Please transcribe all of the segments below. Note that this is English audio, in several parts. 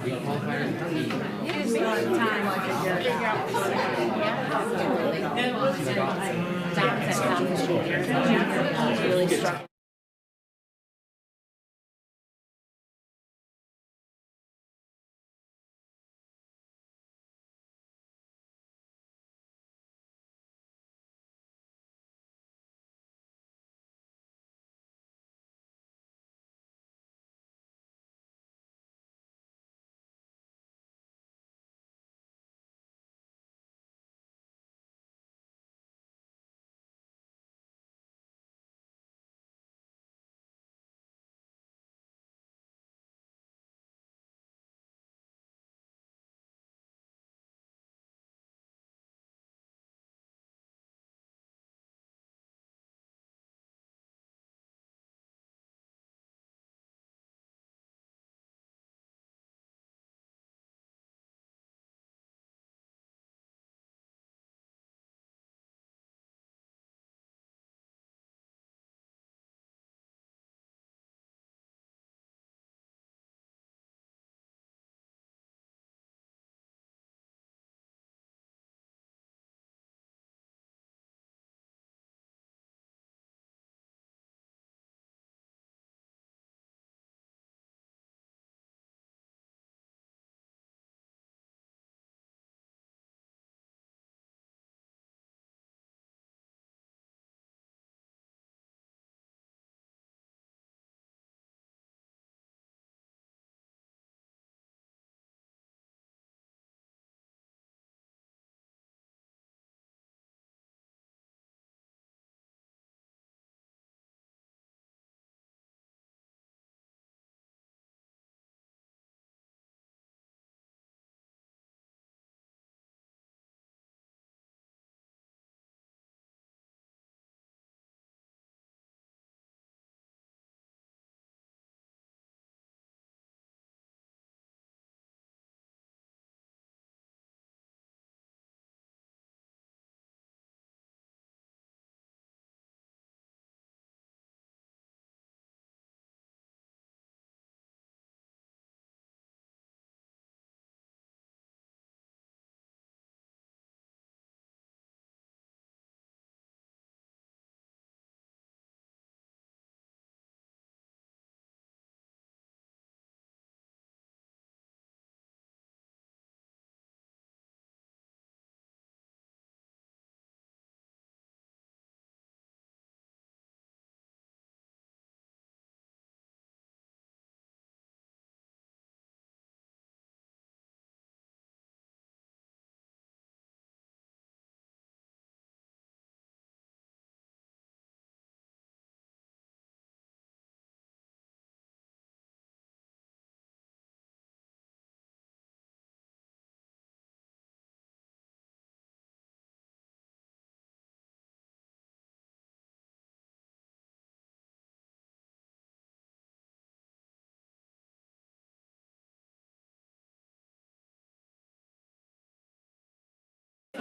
You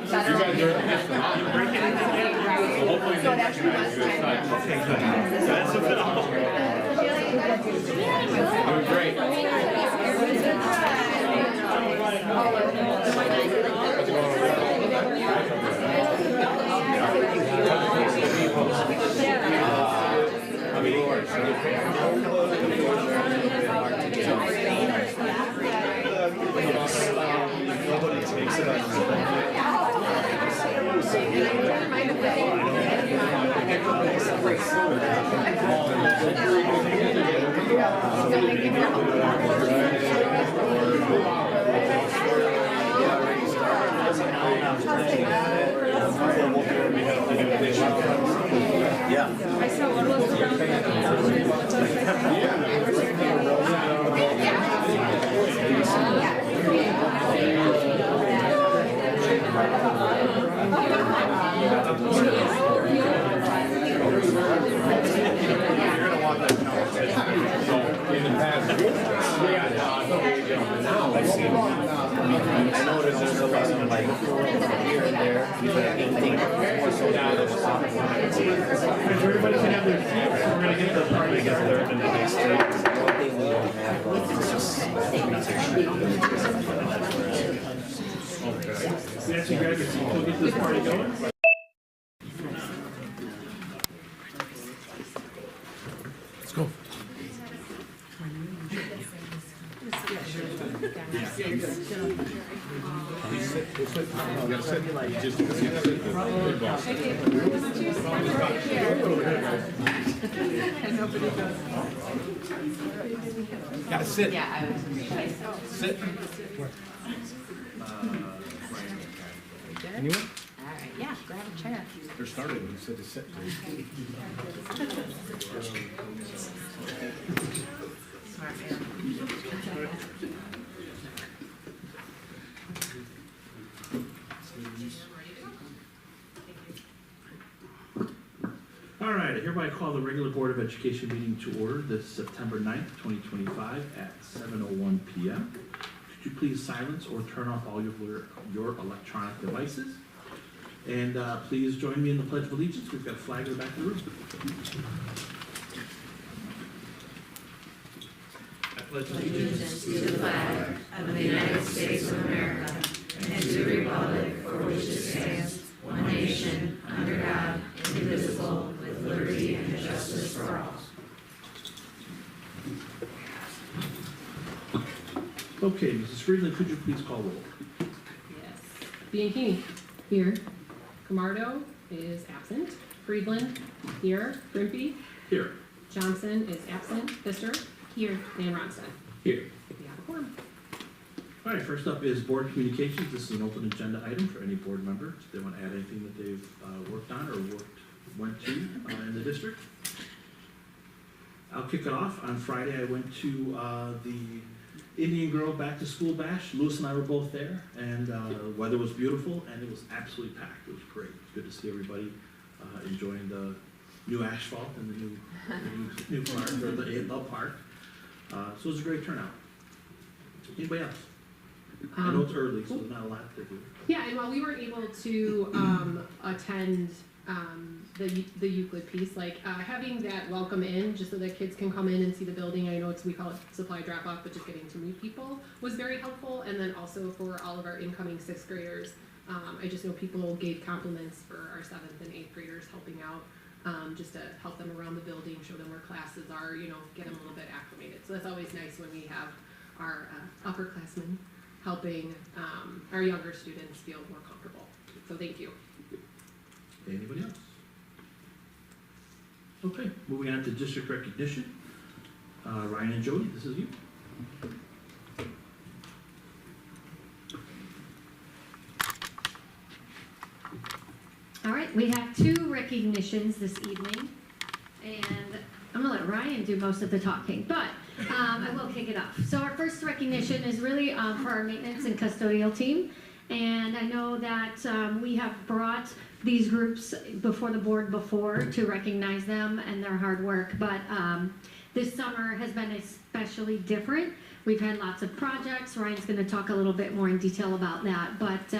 guys are so hopefully they recognize you as such. Okay, good. That's phenomenal. Doing great. Nobody takes it out. I noticed there's a lot of like here and there, but I think more so now than the top one. Everybody can have their seats. We're gonna get the party together in the next 3 days. Nancy, grab your seat. We'll get this party going. Let's go. Gotta sit. Yeah, I was. Sit. Anyone? All right, yeah, grab a chair. They're starting. You said to sit. Smart man. All right, I hereby call the regular Board of Education meeting to order this September 9th, 2025 at 7:01 p.m. Could you please silence or turn off all your electronic devices? And please join me in the Pledge of Allegiance. We've got a flag in the back of the room. I pledge allegiance To the flag of the United States of America and to the republic for which it stands, one nation, under God, indivisible, with liberty and justice for all. Okay, Mrs. Friedland, could you please call roll? Yes. Bianchini, here. Camardo is absent. Friedland, here. Grimpy, Here. Johnson is absent. Pfister, here. And Ronstadt. Here. We have a quorum. All right, first up is board communications. This is an open agenda item for any board member. If they want to add anything that they've worked on or went to in the district. I'll kick it off. On Friday, I went to the Indian Grove Back to School Bash. Lewis and I were both there, and the weather was beautiful, and it was absolutely packed. It was great. It was good to see everybody enjoying the new asphalt and the new park, or the park. So it was a great turnout. Anybody else? I know it's early, so there's not a lot to do. Yeah, and while we weren't able to attend the Euclid piece, like having that welcome in, just so that kids can come in and see the building. I know we call it supply drop off, but just getting to meet people was very helpful. And then also for all of our incoming sixth graders, I just know people gave compliments for our seventh and eighth graders helping out, just to help them around the building, show them where classes are, get them a little bit acclimated. So that's always nice when we have our upperclassmen helping our younger students feel more comfortable. So thank you. Anybody else? Okay, moving on to district recognition. Ryan and Jody, this is you. All right, we have two recognitions this evening, and I'm gonna let Ryan do most of the talking, but I will kick it off. So our first recognition is really for our maintenance and custodial team, and I know that we have brought these groups before the board before to recognize them and their hard work, but this summer has been especially different. We've had lots of projects. Ryan's going to talk a little bit more in detail about that, but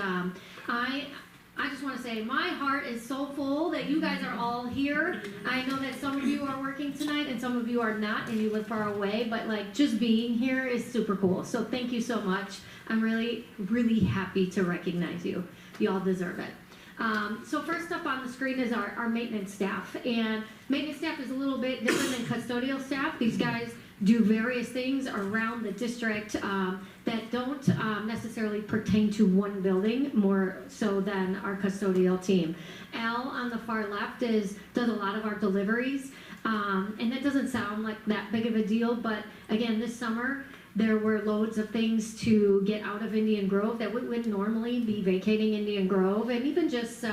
I just want to say my heart is so full that you guys are all here. I know that some of you are working tonight and some of you are not and you live far away, but like just being here is super cool. So thank you so much. I'm really, really happy to recognize you. You all deserve it. So first up on the screen is our maintenance staff, and maintenance staff is a little bit different than custodial staff. These guys do various things around the district that don't necessarily pertain to one building, more so than our custodial team. Al on the far left does a lot of our deliveries, and that doesn't sound like that big of a deal, but again, this summer, there were loads of things to get out of Indian Grove that wouldn't normally be vacating Indian Grove, and even just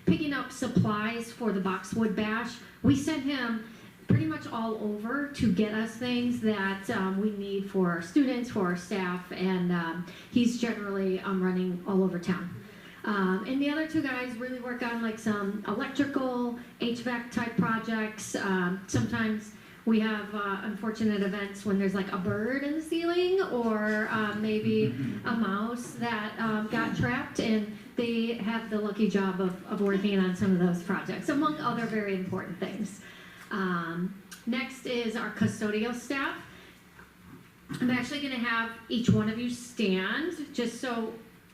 picking up supplies for the Boxwood Bash. We sent him pretty much all over to get us things that we need for our students, for our staff, and he's generally running all over town. And the other two guys really work on like some electrical, HVAC type projects. Sometimes we have unfortunate events when there's like a bird in the ceiling or maybe a mouse that got trapped, and they have the lucky job of working on some of those projects, among other very important things. Next is our custodial staff. I'm actually gonna have each one of you stand, just so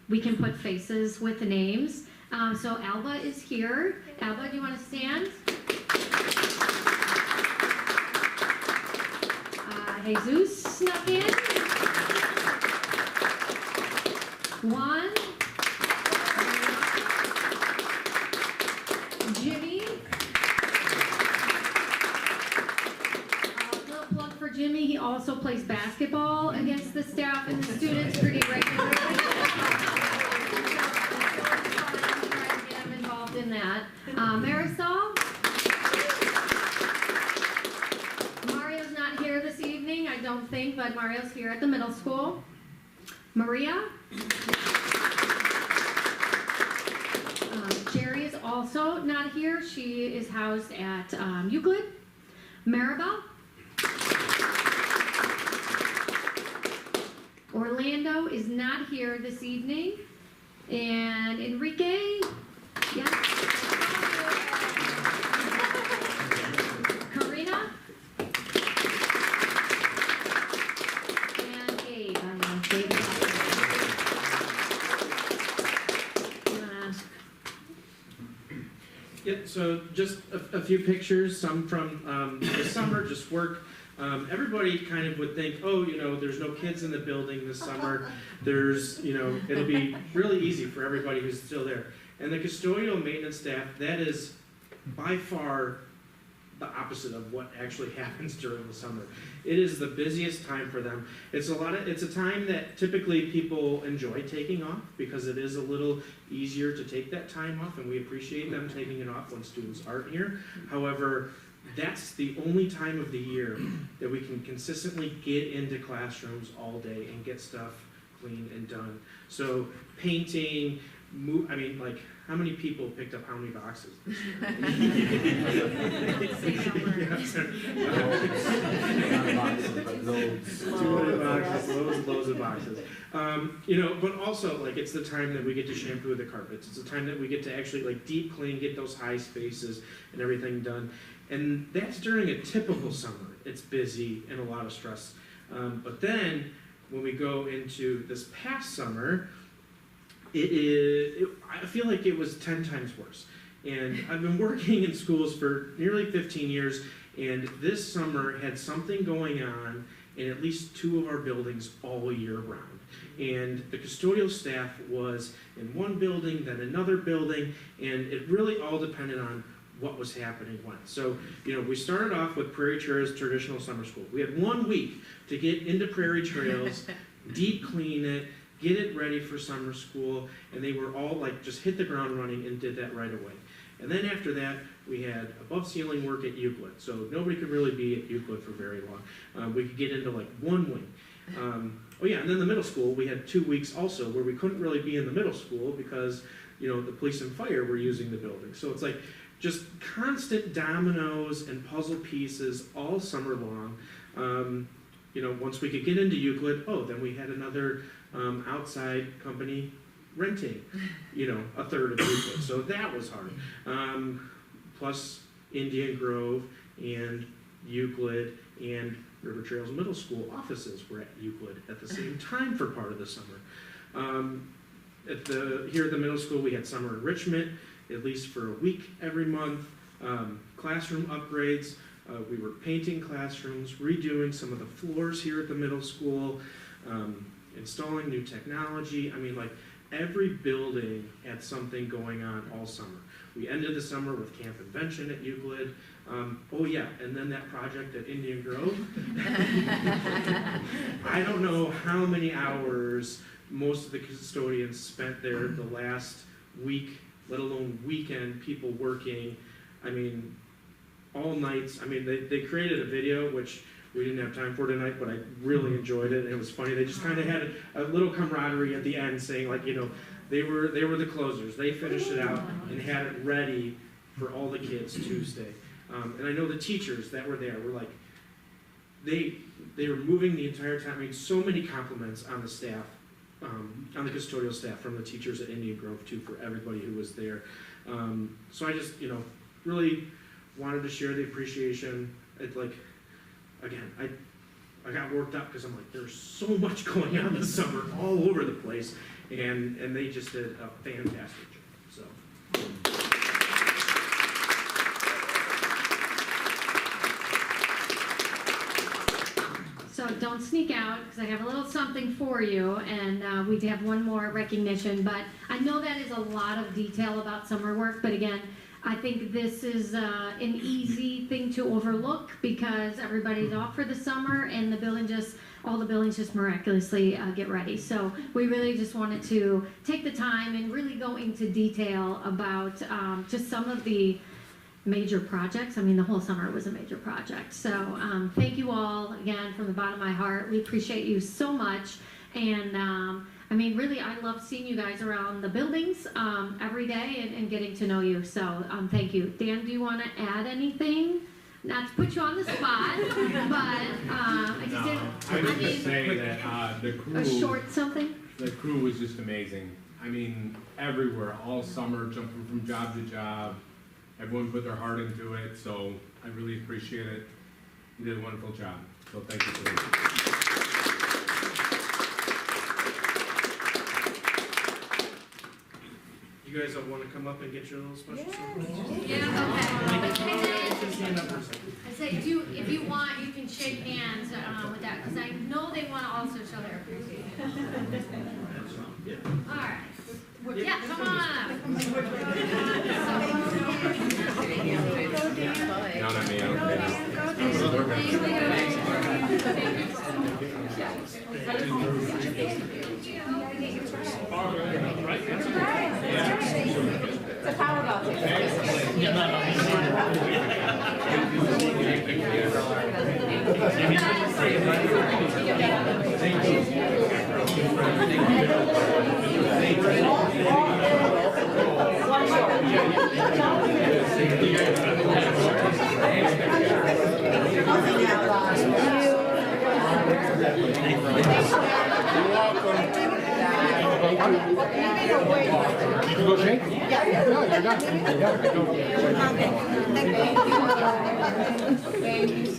we can put faces with the names. So Alba is here. Alba, do you wanna stand? Jesus snuck in. Juan. Jimmy. Little plug for Jimmy, he also plays basketball against the staff and the students pretty regularly. Try to get him involved in that. Marisol. Mario's not here this evening, I don't think, but Mario's here at the middle school. Maria. Jerry is also not here. She is housed at Euclid. Maribel. Orlando is not here this evening. And Enrique. Yes. Karina. And Gabe. I know Gabe. Yeah, so just a few pictures, some from the summer, just work. Everybody kind of would think, oh, you know, there's no kids in the building this summer. There's, you know, it'll be really easy for everybody who's still there. And the custodial maintenance staff, that is by far the opposite of what actually happens during the summer. It is the busiest time for them. It's a time that typically people enjoy taking off because it is a little easier to take that time off, and we appreciate them taking it off when students aren't here. However, that's the only time of the year that we can consistently get into classrooms all day and get stuff clean and done. So painting, I mean, like, how many people picked up how many boxes this year? Loads of boxes. You know, but also, like, it's the time that we get to shampoo the carpets. It's the time that we get to actually, like, deep clean, get those high spaces and everything done. And that's during a typical summer. It's busy and a lot of stress. But then, when we go into this past summer, I feel like it was 10 times worse. And I've been working in schools for nearly 15 years, and this summer had something going on in at least 2 of our buildings all year round. And the custodial staff was in one building, then another building, and it really all depended on what was happening when. So, you know, we started off with Prairie Trails Traditional Summer School. We had 1 week to get into Prairie Trails, deep clean it, get it ready for summer school, and they were all like, just hit the ground running and did that right away. And then after that, we had above ceiling work at Euclid, so nobody could really be at Euclid for very long. We could get into like 1 wing. Oh yeah, and then the middle school, we had 2 weeks also where we couldn't really be in the middle school because, you know, the police and fire were using the building. So it's like just constant dominoes and puzzle pieces all summer long. You know, once we could get into Euclid, oh, then we had another outside company renting, you know, a third of Euclid. So that was hard. Plus Indian Grove and Euclid and River Trails Middle School offices were at Euclid at the same time for part of the summer. Here at the middle school, we had summer enrichment, at least for a week every month. Classroom upgrades. We were painting classrooms, redoing some of the floors here at the middle school, installing new technology. I mean, like, every building had something going on all summer. We ended the summer with Camp Invention at Euclid. Oh yeah, and then that project at Indian Grove. I don't know how many hours most of the custodians spent there the last week, let alone weekend, people working. I mean, all nights. I mean, they created a video, which we didn't have time for tonight, but I really enjoyed it, and it was funny. They just kind of had a little camaraderie at the end, saying, like, you know, they were the closers. They finished it out and had it ready for all the kids Tuesday. And I know the teachers that were there were like, they were moving the entire time. I mean, so many compliments on the staff, on the custodial staff from the teachers at Indian Grove too, for everybody who was there. So I just, you know, really wanted to share the appreciation. It's like, again, I got worked up because I'm like, there's so much going on this summer all over the place, and they just did a fantastic job, so. So don't sneak out, because I have a little something for you, and we have one more recognition, but I know that is a lot of detail about summer work, but again, I think this is an easy thing to overlook because everybody's off for the summer and all the buildings just miraculously get ready. So we really just wanted to take the time and really go into detail about just some of the major projects. I mean, the whole summer was a major project. So thank you all again from the bottom of my heart. We appreciate you so much. And I mean, really, I love seeing you guys around the buildings every day and getting to know you. So thank you. Dan, do you want to add anything? Not to put you on the spot, but I just didn't. I would just say that the crew. A short something? The crew was just amazing. I mean, everywhere, all summer, jumping from job to job. Everyone put their heart into it, so I really appreciate it. You did a wonderful job, so thank you for that. You guys all want to come up and get your little special something? Yeah, okay. Just stand up for a second. I say, if you want, you can shake hands with that, because I know they want to also show their appreciation. All right. Yeah, come on up. Not on me, I don't It's a power ball. You go shake? Yeah, no, you're done.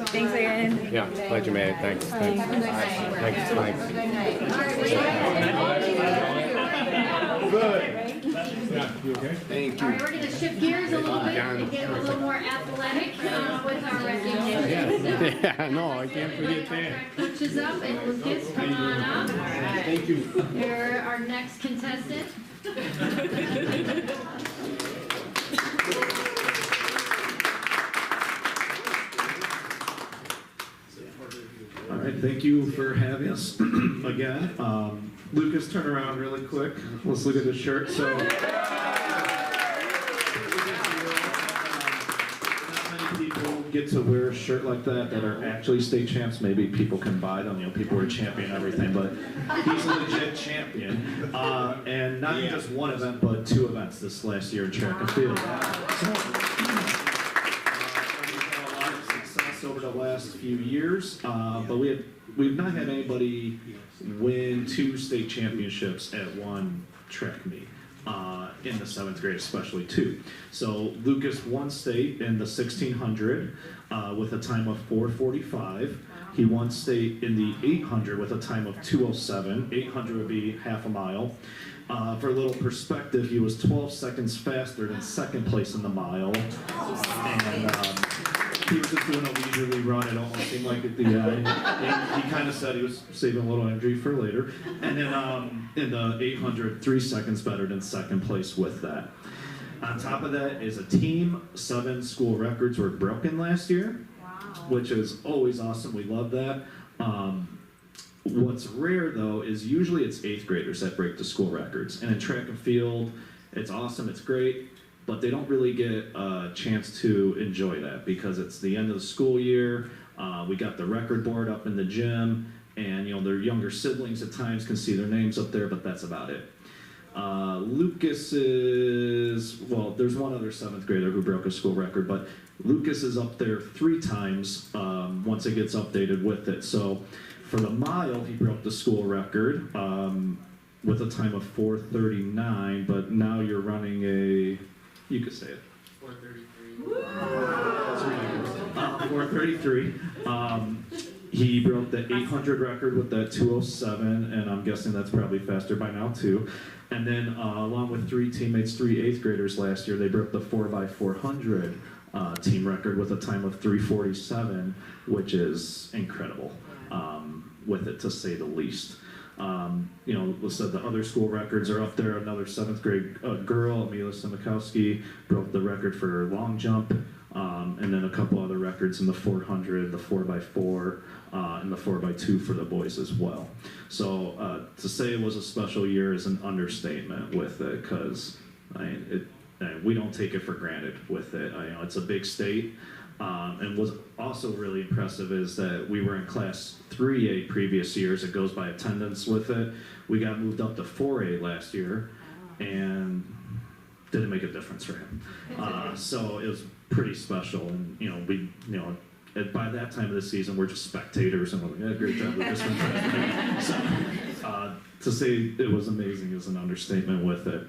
Thanks again. Yeah, glad you made it, thanks. Thanks. Good. Yeah, you okay? Thank All right, we're going to shift gears a little bit and get a little more athletic with our recognition. Yeah, no, I can't forget that. Coaches up, and Lucas, come on up. Thank you. You're our next contestant. All right, thank you for having us again. Lucas, turn around really quick. Let's look at the shirt. So, not many people get to wear a shirt like that are actually state champs. Maybe people can buy them. You know, people are champion and everything, but he's a legit champion. And not just one event, but 2 events this last year in track and field. Over the last few years, but we've not had anybody win 2 state championships at one track meet in the 7th grade, especially 2. So Lucas won state in the 1600 with a time of 4:45. He won state in the 800 with a time of 2:07. 800 would be half a mile. For a little perspective, he was 12 seconds faster than 2nd place in the mile, and he was just doing a leisurely run. It almost seemed like at the end. He kind of said he was saving a little energy for later. And then in the 800, 3 seconds better than 2nd place with that. On top of that is a team. 7 school records were broken last year, which is always awesome. We love that. What's rare though is usually it's 8th graders that break the school records. And in track and field, it's awesome, it's great. But they don't really get a chance to enjoy that because it's the end of the school year. We got the record board up in the gym, and you know their younger siblings at times can see their names up there, but that's about it. Lucas is, well, there's one other 7th grader who broke a school record, but Lucas is up there 3 times once it gets updated with it. So for the mile, he broke the school record with a time of 4:39, but now you're running a, you could say it. 4:33. 4:33. He broke the 800 record with that 207, and I'm guessing that's probably faster by now too. And then along with three teammates, three 8th graders last year, they broke the 4x400 team record with a time of 3:47, which is incredible with it, to say the least. You know, we said the other school records are up there. Another 7th grade girl, Amelia Simikowski, broke the record for long jump, and then a couple other records in the 400, the 4x4, and the 4x2 for the boys as well. So to say it was a special year is an understatement with it, because we don't take it for granted with it. You know, it's a big state. And what's also really impressive is that we were in Class 3A previous years. It goes by attendance with it. We got moved up to 4A last year, and didn't make a difference for him. So it was pretty special. And by that time of the season, we're just spectators, and we're like, yeah, great job, Lucas. So to say it was amazing is an understatement with it.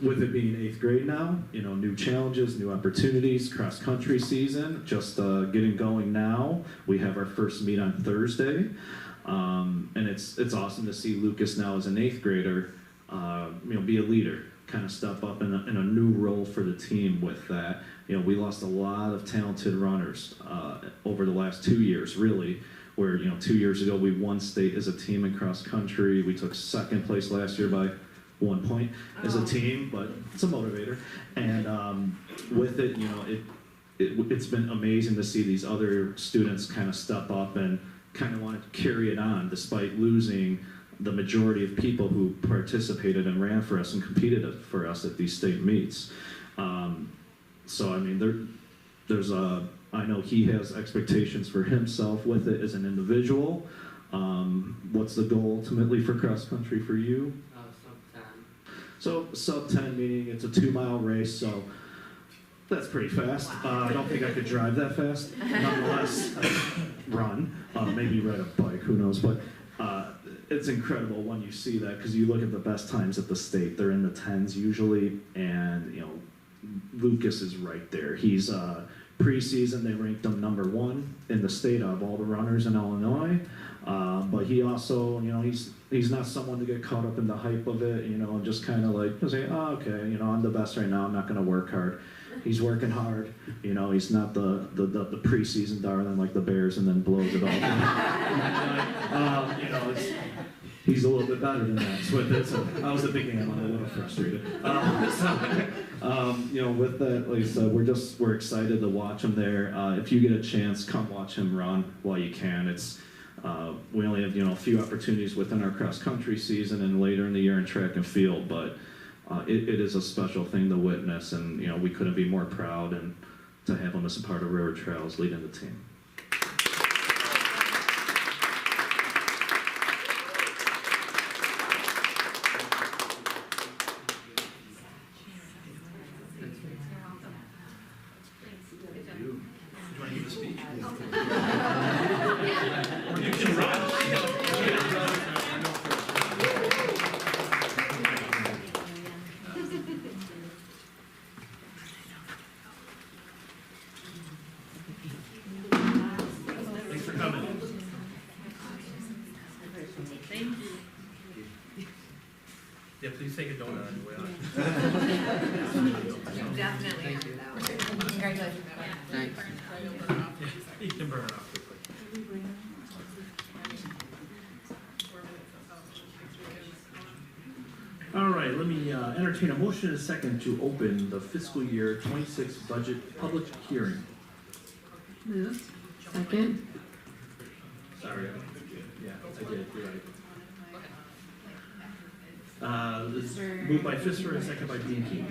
With it being 8th grade now, new challenges, new opportunities, cross-country season, just getting going now. We have our first meet on Thursday, and it's awesome to see Lucas now as an 8th grader, be a leader, kind of step up in a new role for the team with that. We lost a lot of talented runners over the last 2 years, really, where 2 years ago we won state as a team in cross-country. We took 2nd place last year by 1 point as a team, but it's a motivator. And with it, it's been amazing to see these other students kind of step up and kind of want to carry it on, despite losing the majority of people who participated and ran for us and competed for us at these state meets. So I mean, I know he has expectations for himself with it as an individual. What's the goal ultimately for cross country for you? So sub 10, meaning it's a 2-mile race, so that's pretty fast. I don't think I could drive that fast. Nonetheless, run, maybe ride a bike, who knows. But it's incredible when you see that, because you look at the best times at the state. They're in the 10s usually, and Lucas is right there. He's preseason, they ranked him #1 in the state out of all the runners in Illinois. But he also, he's not someone to get caught up in the hype of it, and just kind of like say, oh, okay, I'm the best right now, I'm not going to work hard. He's working hard, he's not the preseason darling like the Bears and then blows it all. He's a little bit better than that with it, so I was a big game, I'm a little frustrated. With that, like I said, we're excited to watch him there. If you get a chance, come watch him run while you can. We only have a few opportunities within our cross-country season and later in the year in track and field, but it is a special thing to witness, and we couldn't be more proud and to have him as a part of Railroad Trails leading the team. Yeah, please take a donut on your way out. Definitely after that one. Congratulations. Yeah, you can burn it off quickly. All right, let me entertain a motion and a second to open the fiscal year 26 budget public hearing. Moved. Second. Sorry, yeah, I did, you're right. This is moved by Fisher and second by Dinky.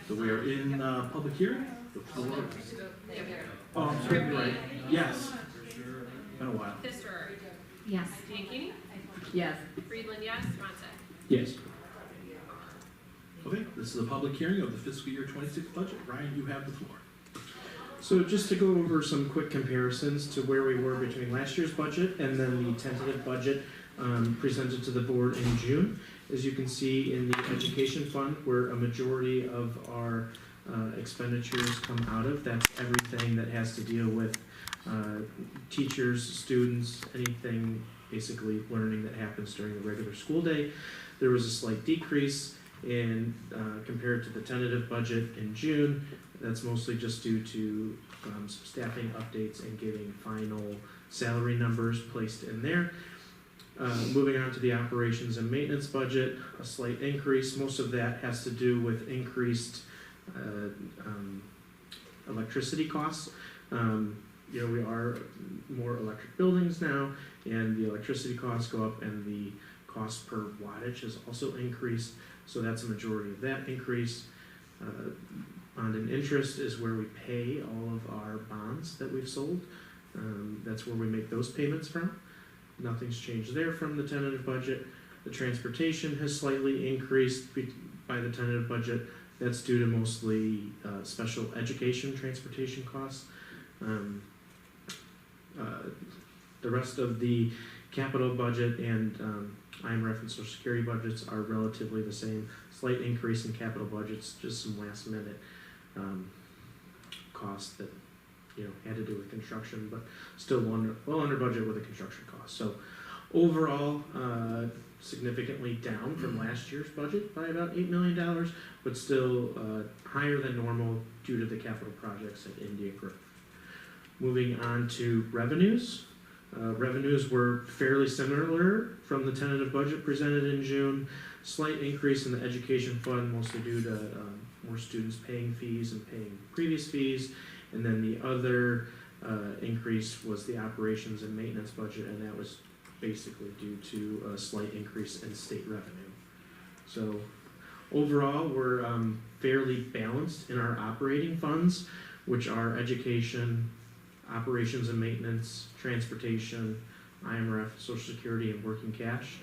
So we are in public hearing. The floor. Oh, I'm sorry, you're right. Yes. Been a while. Pfister. Yes. Bianchini. Yes. Friedland, yes. Ronstadt. Yes. Okay, this is the public hearing of the fiscal year 26 budget. Ryan, you have the floor. So just to go over some quick comparisons to where we were between last year's budget and then the tentative budget presented to the board in June. As you can see in the education fund, where a majority of our expenditures come out of. That's everything that has to deal with teachers, students, anything basically learning that happens during the regular school day. There was a slight decrease in compared to the tentative budget in June. That's mostly just due to some staffing updates and getting final salary numbers placed in there. Moving on to the operations and maintenance budget, a slight increase. Most of that has to do with increased electricity costs. We are more electric buildings now, and the electricity costs go up, and the cost per wattage has also increased. So that's a majority of that increase. Bond and interest is where we pay all of our bonds that we've sold. That's where we make those payments from. Nothing's changed there from the tentative budget. The transportation has slightly increased by the tentative budget. That's due to mostly special education transportation costs. The rest of the capital budget and IMRF and Social Security budgets are relatively the same. Slight increase in capital budgets, just some last minute costs that had to do with construction, but still well under budget with the construction cost. So overall, significantly down from last year's budget by about $8 million, but still higher than normal due to the capital projects at India Grove. Moving on to revenues. Revenues were fairly similar from the tentative budget presented in June. Slight increase in the education fund, mostly due to more students paying fees and paying previous fees. And then the other increase was the operations and maintenance budget, and that was basically due to a slight increase in state revenue. So overall, we're fairly balanced in our operating funds, which are education, operations and maintenance, transportation, IMRF, Social Security, and working cash.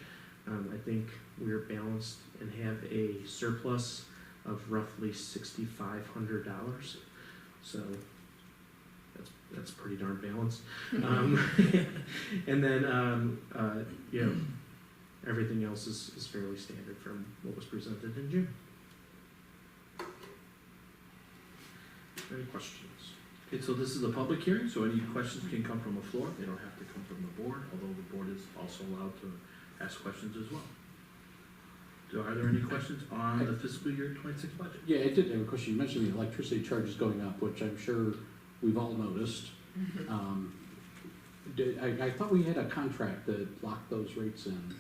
I think we're balanced and have a surplus of roughly $6,500. So that's pretty darn balanced. And then everything else is fairly standard from what was presented in June. Any questions? Okay, so this is a public hearing, so any questions can come from the floor. They don't have to come from the board, although the board is also allowed to ask questions as well. Are there any questions on the fiscal year 26 budget? Yeah, I did have a question. You mentioned the electricity charges going up, which I'm sure we've all noticed. I thought we had a contract that locked those rates in.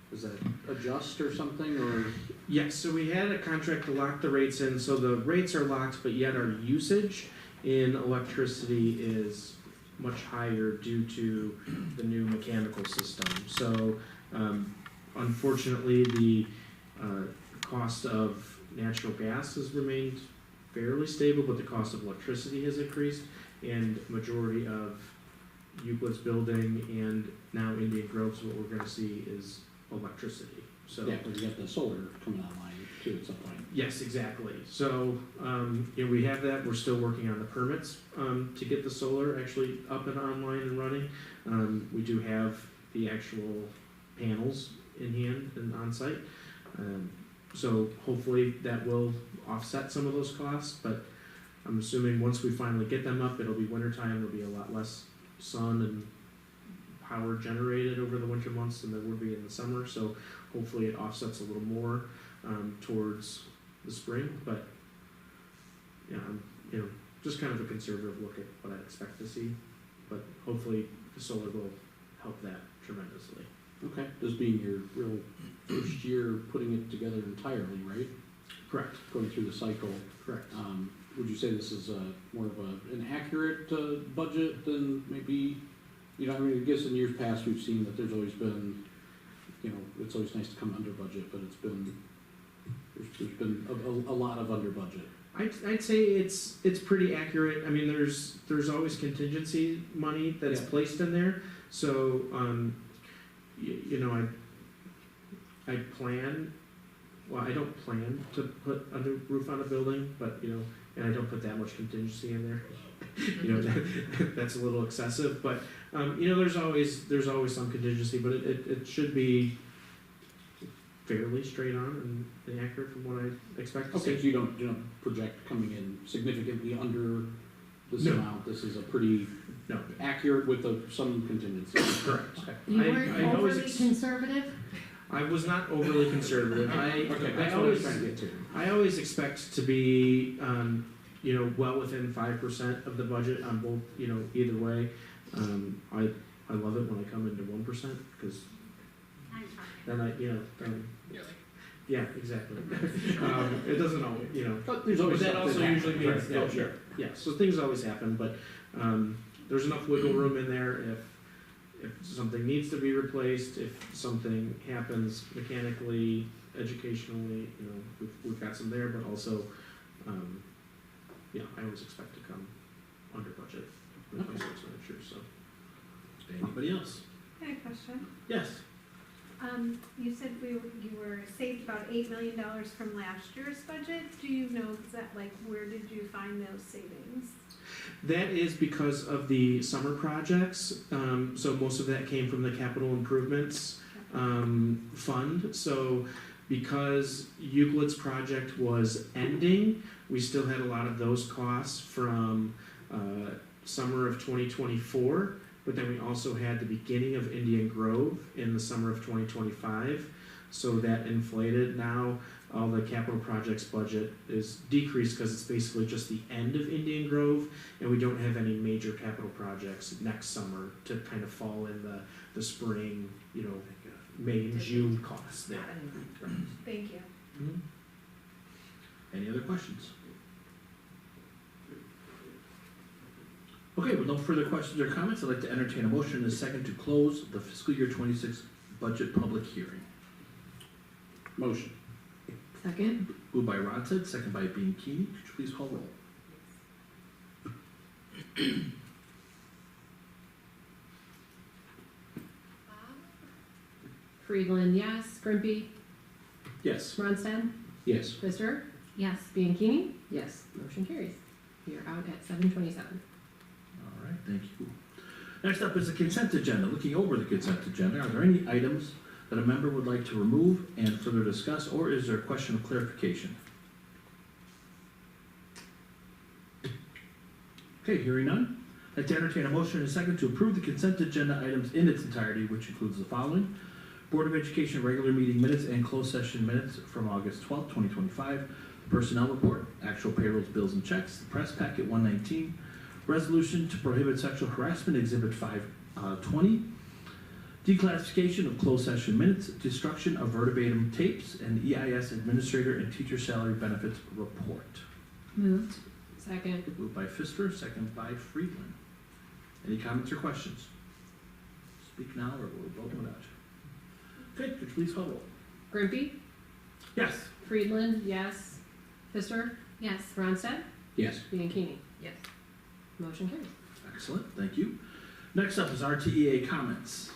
Does that adjust or something, or? Yes, so we had a contract to lock the rates in, so the rates are locked, but yet our usage in electricity is much higher due to the new mechanical system. So unfortunately, the cost of natural gas has remained fairly stable, but the cost of electricity has increased, and majority of Euclid's building and now Indian Grove's, what we're gonna see is electricity. So Yeah, but you got the solar coming online too at some point. yes, exactly. So we have that. We're still working on the permits to get the solar actually up and online and running. We do have the actual panels in hand and on site. So hopefully that will offset some of those costs, but I'm assuming once we finally get them up, it'll be wintertime, there'll be a lot less sun and power generated over the winter months than there would be in the summer, so hopefully it offsets a little more towards the spring, but just kind of a conservative look at what I expect to see, but hopefully the solar will help that tremendously. Okay, this being your real first year putting it together entirely, right? Correct. Going through the cycle. Correct. Would you say this is more of an accurate budget than maybe, I guess in years past we've seen that there's always been, it's always nice to come under budget, but there's been a lot of under budget. I'd say it's pretty accurate. I mean, there's always contingency money that's placed in there, so I plan. Well, I don't plan to put a new roof on a building, but and I don't put that much contingency in there. That's a little excessive, but there's always some contingency, but it should be fairly straight on and accurate from what I expect to Okay, so see. you don't project coming in significantly under this No. amount, this is a pretty No, accurate with some contingency. correct. You I weren't always overly conservative? I was not overly conservative. Okay, I that's what I was always, trying to get to. I always expect to be, well within 5% of the budget on both, either way. I love it when I come into 1%, because then yeah, exactly. It doesn't always, But there's always but that something also that usually means, happens, right? yeah, yeah, so things always happen, but, there's enough wiggle room in there if something needs to be replaced, if something happens mechanically, educationally, we've got some there, but also, I always expect to come under budget with my expenditures, so. Anybody else? I had a question. Yes. You said you were saved about $8 million from last year's budget. Do you know where did you find those savings? That is because of the summer projects, so most of that came from the capital improvements fund. So because Euclid's project was ending, we still had a lot of those costs from summer of 2024, but then we also had the beginning of Indian Grove in the summer of 2025, so that inflated. Now all the capital projects budget is decreased because it's basically just the end of Indian Grove, and we don't have any major capital projects next summer to kind of fall in the spring, May and June costs there. Thank you. Mhm. Any other questions? Okay, with no further questions or comments, I'd like to entertain a motion in a second to close the fiscal year 26 budget public hearing. Motion. Second? Moved by Rodson, second by Bean Keeney. Could you please call roll? Friedland, yes. Grimpy, Yes. Ronstadt, Yes. Pfister, Yes. Bianchini, yes. Motion carries. We are out at 7:27. All right, thank you. Next up is the consent agenda. Looking over the consent agenda, are there any items that a member would like to remove and further discuss, or is there a question of clarification? Okay, hearing none. I'd like to entertain a motion in a second to approve the consent agenda items in its entirety, which includes the following: Board of Education regular meeting minutes and closed session minutes from August 12th, 2025, personnel report, actual payrolls, bills, and checks, the press packet 119, resolution to prohibit sexual harassment, exhibit 520, declassification of closed session minutes, destruction of verbatim tapes, and EIS administrator and teacher salary benefits report. Moved. Second. Moved by Pfister, second by Friedland. Any comments or questions? Speak now or we'll vote without. Okay, could you please call roll? Grimpy, Yes. Friedland, yes. Pfister, Yes. Ronstadt, Yes. Bianchini. Yes. Motion carries. Excellent, thank you. Next up is RTEA comments.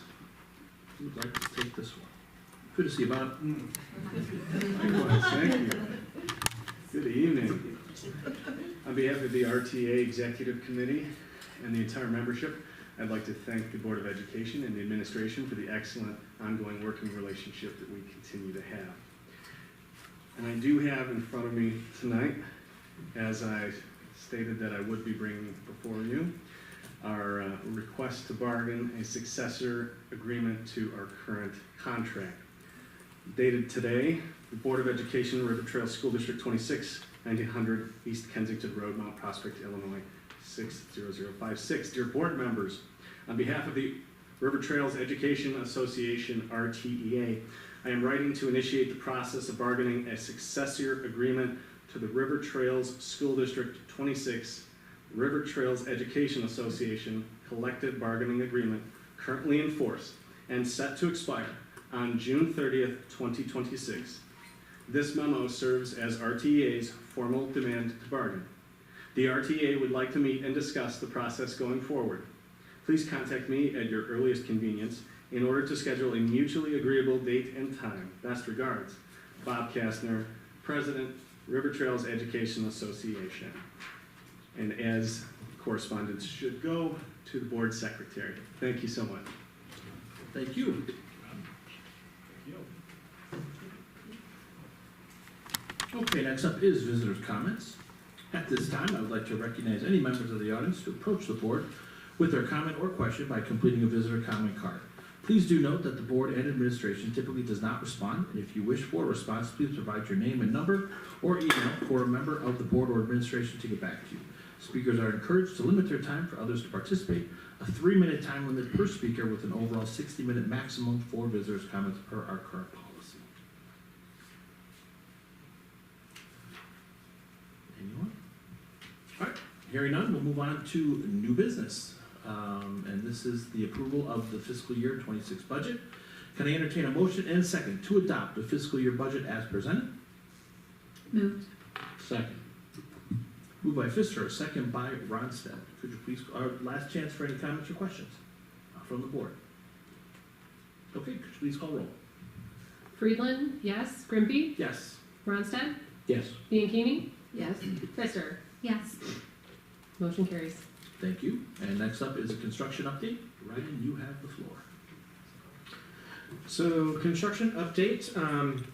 Who would like to take this one? Good to see you, Bob. Likewise, thank you. Good evening. On behalf of the RTA Executive Committee and the entire membership, I'd like to thank the Board of Education and the administration for the excellent ongoing working relationship that we continue to have. And I do have in front of me tonight, as I stated that I would be bringing before you, our request to bargain a successor agreement to our current contract. Dated today, the Board of Education, River Trail School District 26, 1900 East Kensington Road, Mount Prospect, Illinois, 60056. Dear board members, on behalf of the River Trails Education Association, RTEA, I am writing to initiate the process of bargaining a successor agreement to the River Trails School District 26 River Trails Education Association collective bargaining agreement currently in force and set to expire on June 30th, 2026. This memo serves as RTEA's formal demand to bargain. The RTA would like to meet and discuss the process going forward. Please contact me at your earliest convenience in order to schedule a mutually agreeable date and time. Best regards, Bob Kastner, President, River Trails Education Association. And as correspondence should go to the board secretary. Thank you so much. Thank you. Okay, next up is visitors' comments. At this time, I would like to recognize any members of the audience to approach the board with their comment or question by completing a visitor comment card. Please do note that the board and administration typically does not respond, and if you wish for a response, please provide your name and number or email for a member of the board or administration to get back to you. Speakers are encouraged to limit their time for others to participate, a 3-minute time limit per speaker with an overall 60-minute maximum for visitors' comments per our current policy. Anyone? All right, hearing none, we'll move on to new business. And this is the approval of the fiscal year 26 budget. Can I entertain a motion and a second to adopt the fiscal year budget as presented? Moved. Second. Moved by Pfister, second by Ronstadt. Could you please, our last chance for any comments or questions from the board? Okay, could you please call roll? Friedland, yes. Grimpy, Yes. Ronstadt, Yes. Bianchini, Yes. Pfister. Yes. Motion carries. Thank you. And next up is a construction update. Ryan, you have the floor. So construction update,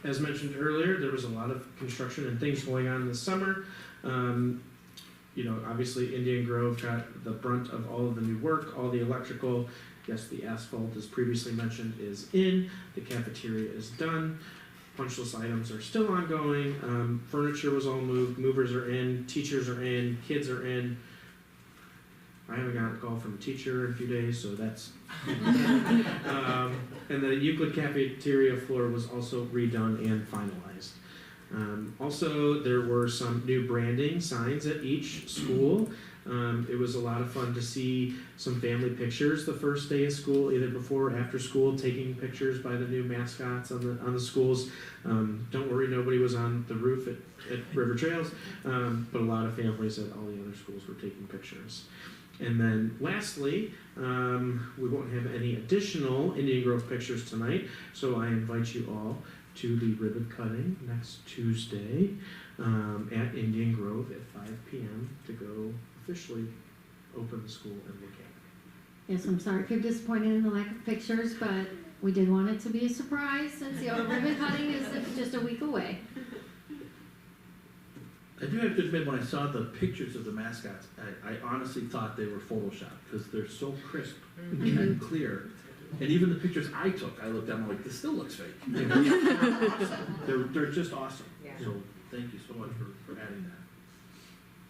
as mentioned earlier, there was a lot of construction and things going on this summer. You know, obviously Indian Grove got the brunt of all of the new work, all the electrical. Yes, the asphalt, as previously mentioned, is in. The cafeteria is done. Punch list items are still ongoing. Furniture was all moved. Movers are in. Teachers are in. Kids are in. I haven't gotten a call from a teacher in a few days, so that's. And the Euclid cafeteria floor was also redone and finalized. Also, there were some new branding signs at each school. It was a lot of fun to see some family pictures the first day of school, either before or after school, taking pictures by the new mascots on the schools. Don't worry, nobody was on the roof at River Trails, but a lot of families at all the other schools were taking pictures. And then lastly, we won't have any additional Indian Grove pictures tonight, so I invite you all to the ribbon cutting next Tuesday at Indian Grove at 5 p.m. to go officially open the school and look at it. Yes, I'm sorry if you're disappointed in the lack of pictures, but we did want it to be a surprise since the ribbon cutting is just a week away. I do have to admit, when I saw the pictures of the mascots, I honestly thought they were photoshopped because they're so crisp and clear. And even the pictures I took, I looked at them, I'm like, this still looks fake. They're just awesome. So thank you so much for adding that.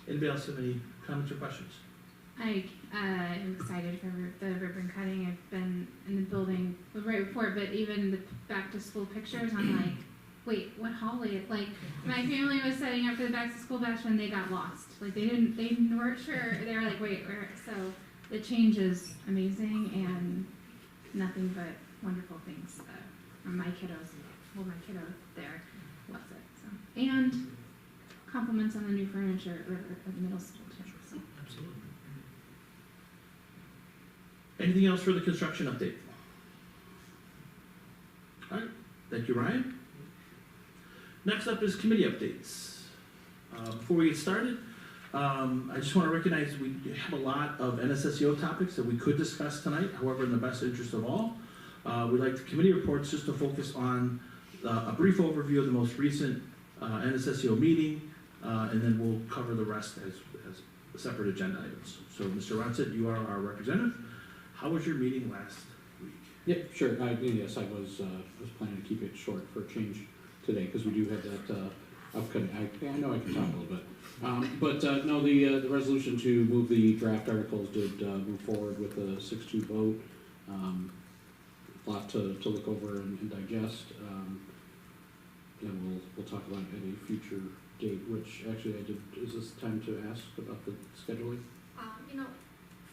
Anybody else have any comments or questions? I am excited for the ribbon cutting. I've been in the building right before, but even the back to school pictures, I'm like, wait, what hallway? Like, my family was setting up for the back to school bash when they got lost. Like, they weren't sure. They were like, wait, where? So the change is amazing and nothing but wonderful things from my kiddos. Well, my kiddo there loves it. So, and compliments on the new furniture at the middle school too. So. Absolutely. Anything else for the construction update? All right, thank you, Ryan. Next up is committee updates. Before we get started, I just want to recognize we have a lot of NSSEO topics that we could discuss tonight. However, in the best interest of all, we'd like the committee reports just to focus on a brief overview of the most recent NSSEO meeting, and then we'll cover the rest as separate agenda items. So, Mr. Ronstadt, you are our representative. How was your meeting last week? Yep, sure. Yes, I was planning to keep it short for a change today, because we do have that upcoming, I know I can talk a little bit. No, the resolution to move the draft articles did move forward with a 6-2 vote. A lot to look over and digest. And we'll talk about it at a future date, which actually is this time to ask about the scheduling?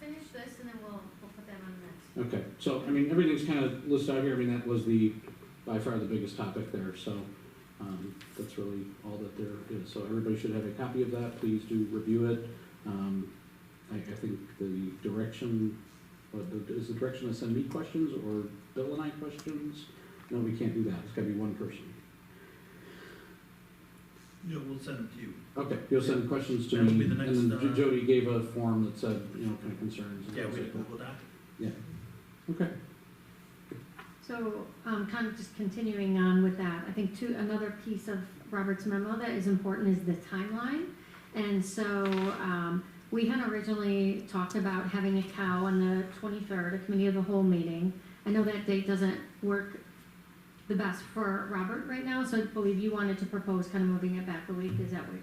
Finish this and then we'll put that on the next. Okay, so, everything's kind of listed out here. That was by far the biggest topic there, so that's really all that there is. So everybody should have a copy of that. Please do review it. I think the direction, is the direction to send me questions or Bill and I questions? No, we can't do that. It's gotta be one person. No, we'll send them to you. Okay, you'll send questions to That'll me. be the next, And then Jody gave a form that said, kind of concerns. And Yeah, things we like did that. Google Doc. Yeah. Okay. So, kind of just continuing on with that, I think another piece of Robert's memo that is important is the timeline. And so, we had originally talked about having a cow on the 23rd, a committee of the whole meeting. I know that date doesn't work the best for Robert right now, so I believe you wanted to propose kind of moving it back a week, is that what?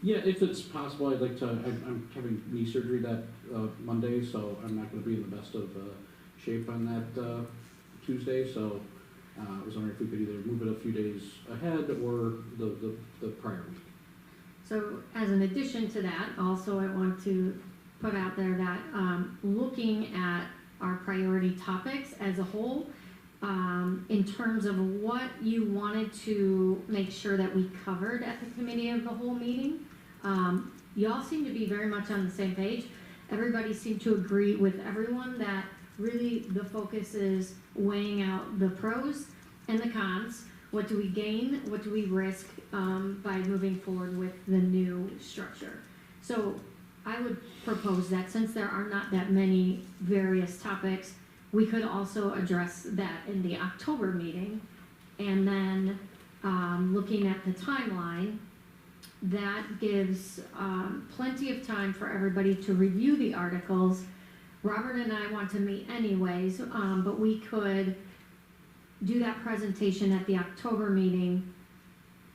Yeah, if it's possible, I'd like to, I'm having knee surgery that Monday, so I'm not gonna be in the best of shape on that Tuesday, so I was wondering if we could either move it a few days ahead or the prior week. So as an addition to that, also I want to put out there that looking at our priority topics as a whole, in terms of what you wanted to make sure that we covered at the committee of the whole meeting, you all seem to be very much on the same page. Everybody seemed to agree with everyone that really the focus is weighing out the pros and the cons. What do we gain? What do we risk by moving forward with the new structure? So I would propose that since there are not that many various topics, we could also address that in the October meeting. And then looking at the timeline, that gives plenty of time for everybody to review the articles. Robert and I want to meet anyways, but we could do that presentation at the October meeting,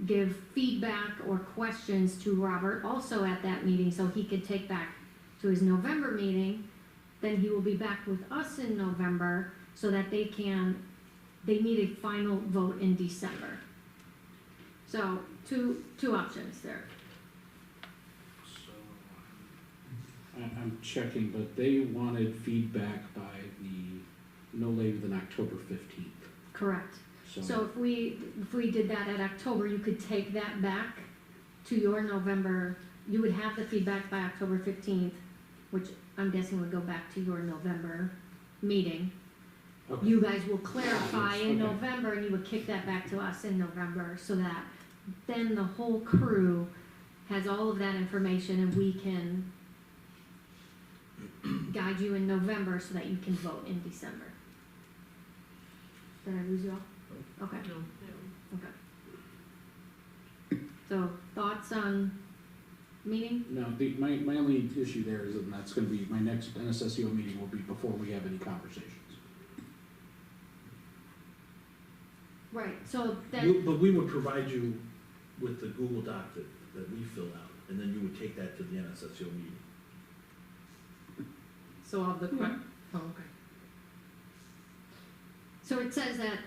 give feedback or questions to Robert also at that meeting so he could take back to his November meeting. Then he will be back with us in November so that they need a final vote in December. So two options there. So I'm checking, but they wanted feedback by no later than October 15th. Correct. So if we did that at October, you could take that back to your November, you would have the feedback by October 15th, which I'm guessing would go back to your November meeting. Okay. You guys will clarify in Okay. November and you would kick that back to us in November so that then the whole crew has all of that information and we can guide you in November so that you can vote in December. Did I lose you all? Okay. Okay. So thoughts on meeting? No, my only issue there is that that's gonna be, my next NSSEO meeting will be before we have any conversations. Right, so then, But we would provide you with the Google Doc that we fill out, and then you would take that to the NSSO meeting. So of the, oh, okay. so it says that,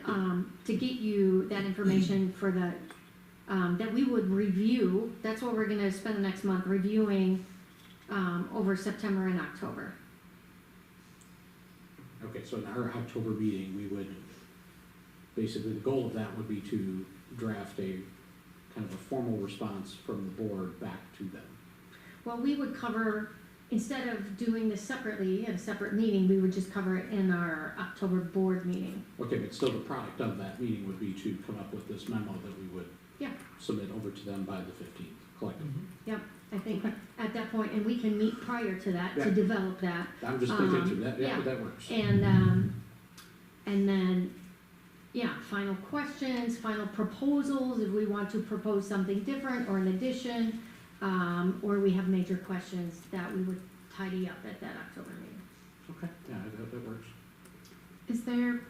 to get you that information for the, that we would review, that's what we're gonna spend the next month reviewing, over September and October. Okay, so in our October meeting, we would, basically, the goal of that would be to draft a kind of a formal response from the board back to them. Well, we would cover, instead of doing this separately at a separate meeting, we would just cover it in our October board meeting. Okay, but still the product of that meeting would be to come up with this memo that we would Yeah. submit over to them by the 15th, collectively. Yep, I think at that point, and we can meet prior to that Yeah. to develop that. I'm just thinking through that, yeah. yeah, that works. And then, yeah, final questions, final proposals, if we want to propose something different or an addition, or we have major questions that we would tidy up at that October meeting. Okay, yeah, that works. Is there,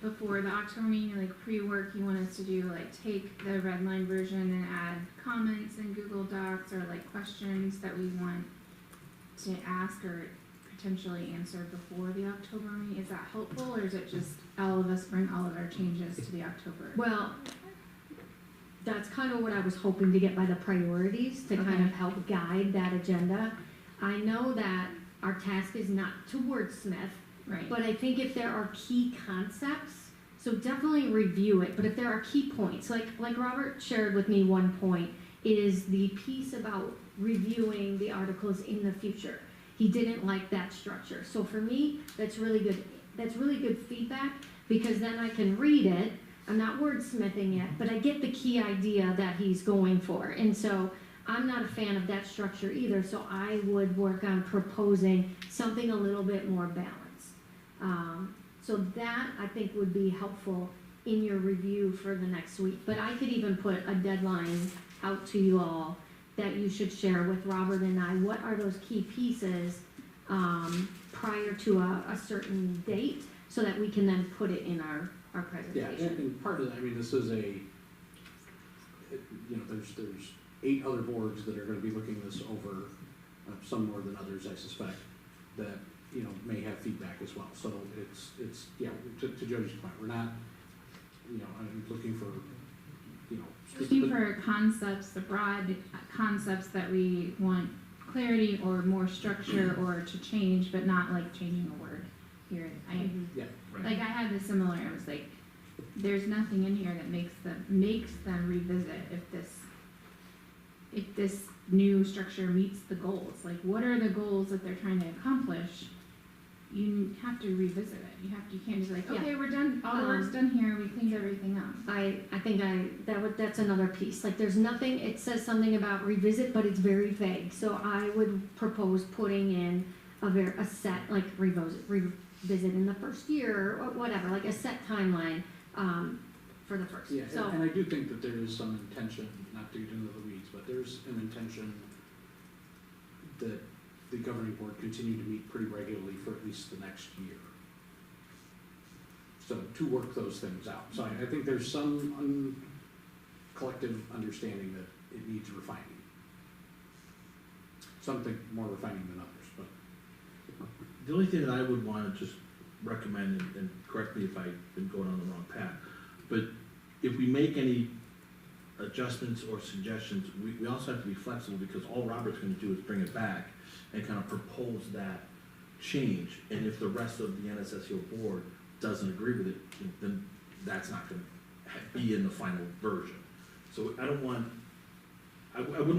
before the October meeting, like pre-work, you want us to do, like take the red line version and add comments in Google Docs or like questions that we want to ask or potentially answer before the October meeting? Is that helpful, or is it just all of us bring all of our changes to the October? Well, that's kind of what I was hoping to get by the priorities, to kind of help guide that agenda. I know that our task is not to wordsmith, Right. but I think if there are key concepts, so definitely review it, but if there are key points, like Robert shared with me one point, is the piece about reviewing the articles in the future. He didn't like that structure. So for me, that's really good feedback, because then I can read it. I'm not wordsmithing it, but I get the key idea that he's going for. And so I'm not a fan of that structure either, so I would work on proposing something a little bit more balanced. So that, I think, would be helpful in your review for the next week. But I could even put a deadline out to you all that you should share with Robert and I. What are those key pieces prior to a certain date, so that we can then put it in our Yeah, presentation? and part of that, I mean, this is there's 8 other boards that are gonna be looking this over, some more than others, I suspect, that, may have feedback as well. So it's, yeah, to Jody's point, we're not, I'm looking for, Looking for concepts, the broad concepts that we want clarity or more structure or to change, but not like changing a word here. Yeah, Like I had this similar, I was like, there's nothing in here that makes them revisit if this new structure meets the goals. Like, what are the goals that they're trying to accomplish? You have to revisit it. You can't just like, okay, we're done, all the work's done here, we cleaned everything up. I think that's another piece. Like, there's nothing, it says something about revisit, but it's very vague. So I would propose putting in a set, like revisit in the first year or whatever, like a set timeline for the first. yeah, So and I do think that there is some intention, not to get into the weeds, but there's an intention that the governing board continue to meet pretty regularly for at least the next year. So to work those things out. So I think there's some collective understanding that it needs refining. Something more refining than others, but. The only thing that I would wanna just recommend, and correct me if I've been going on the wrong path, but if we make any adjustments or suggestions, we also have to be flexible, because all Robert's gonna do is bring it back and kind of propose that change. And if the rest of the NSSU board doesn't agree with it, then that's not gonna be in the final version. So I wouldn't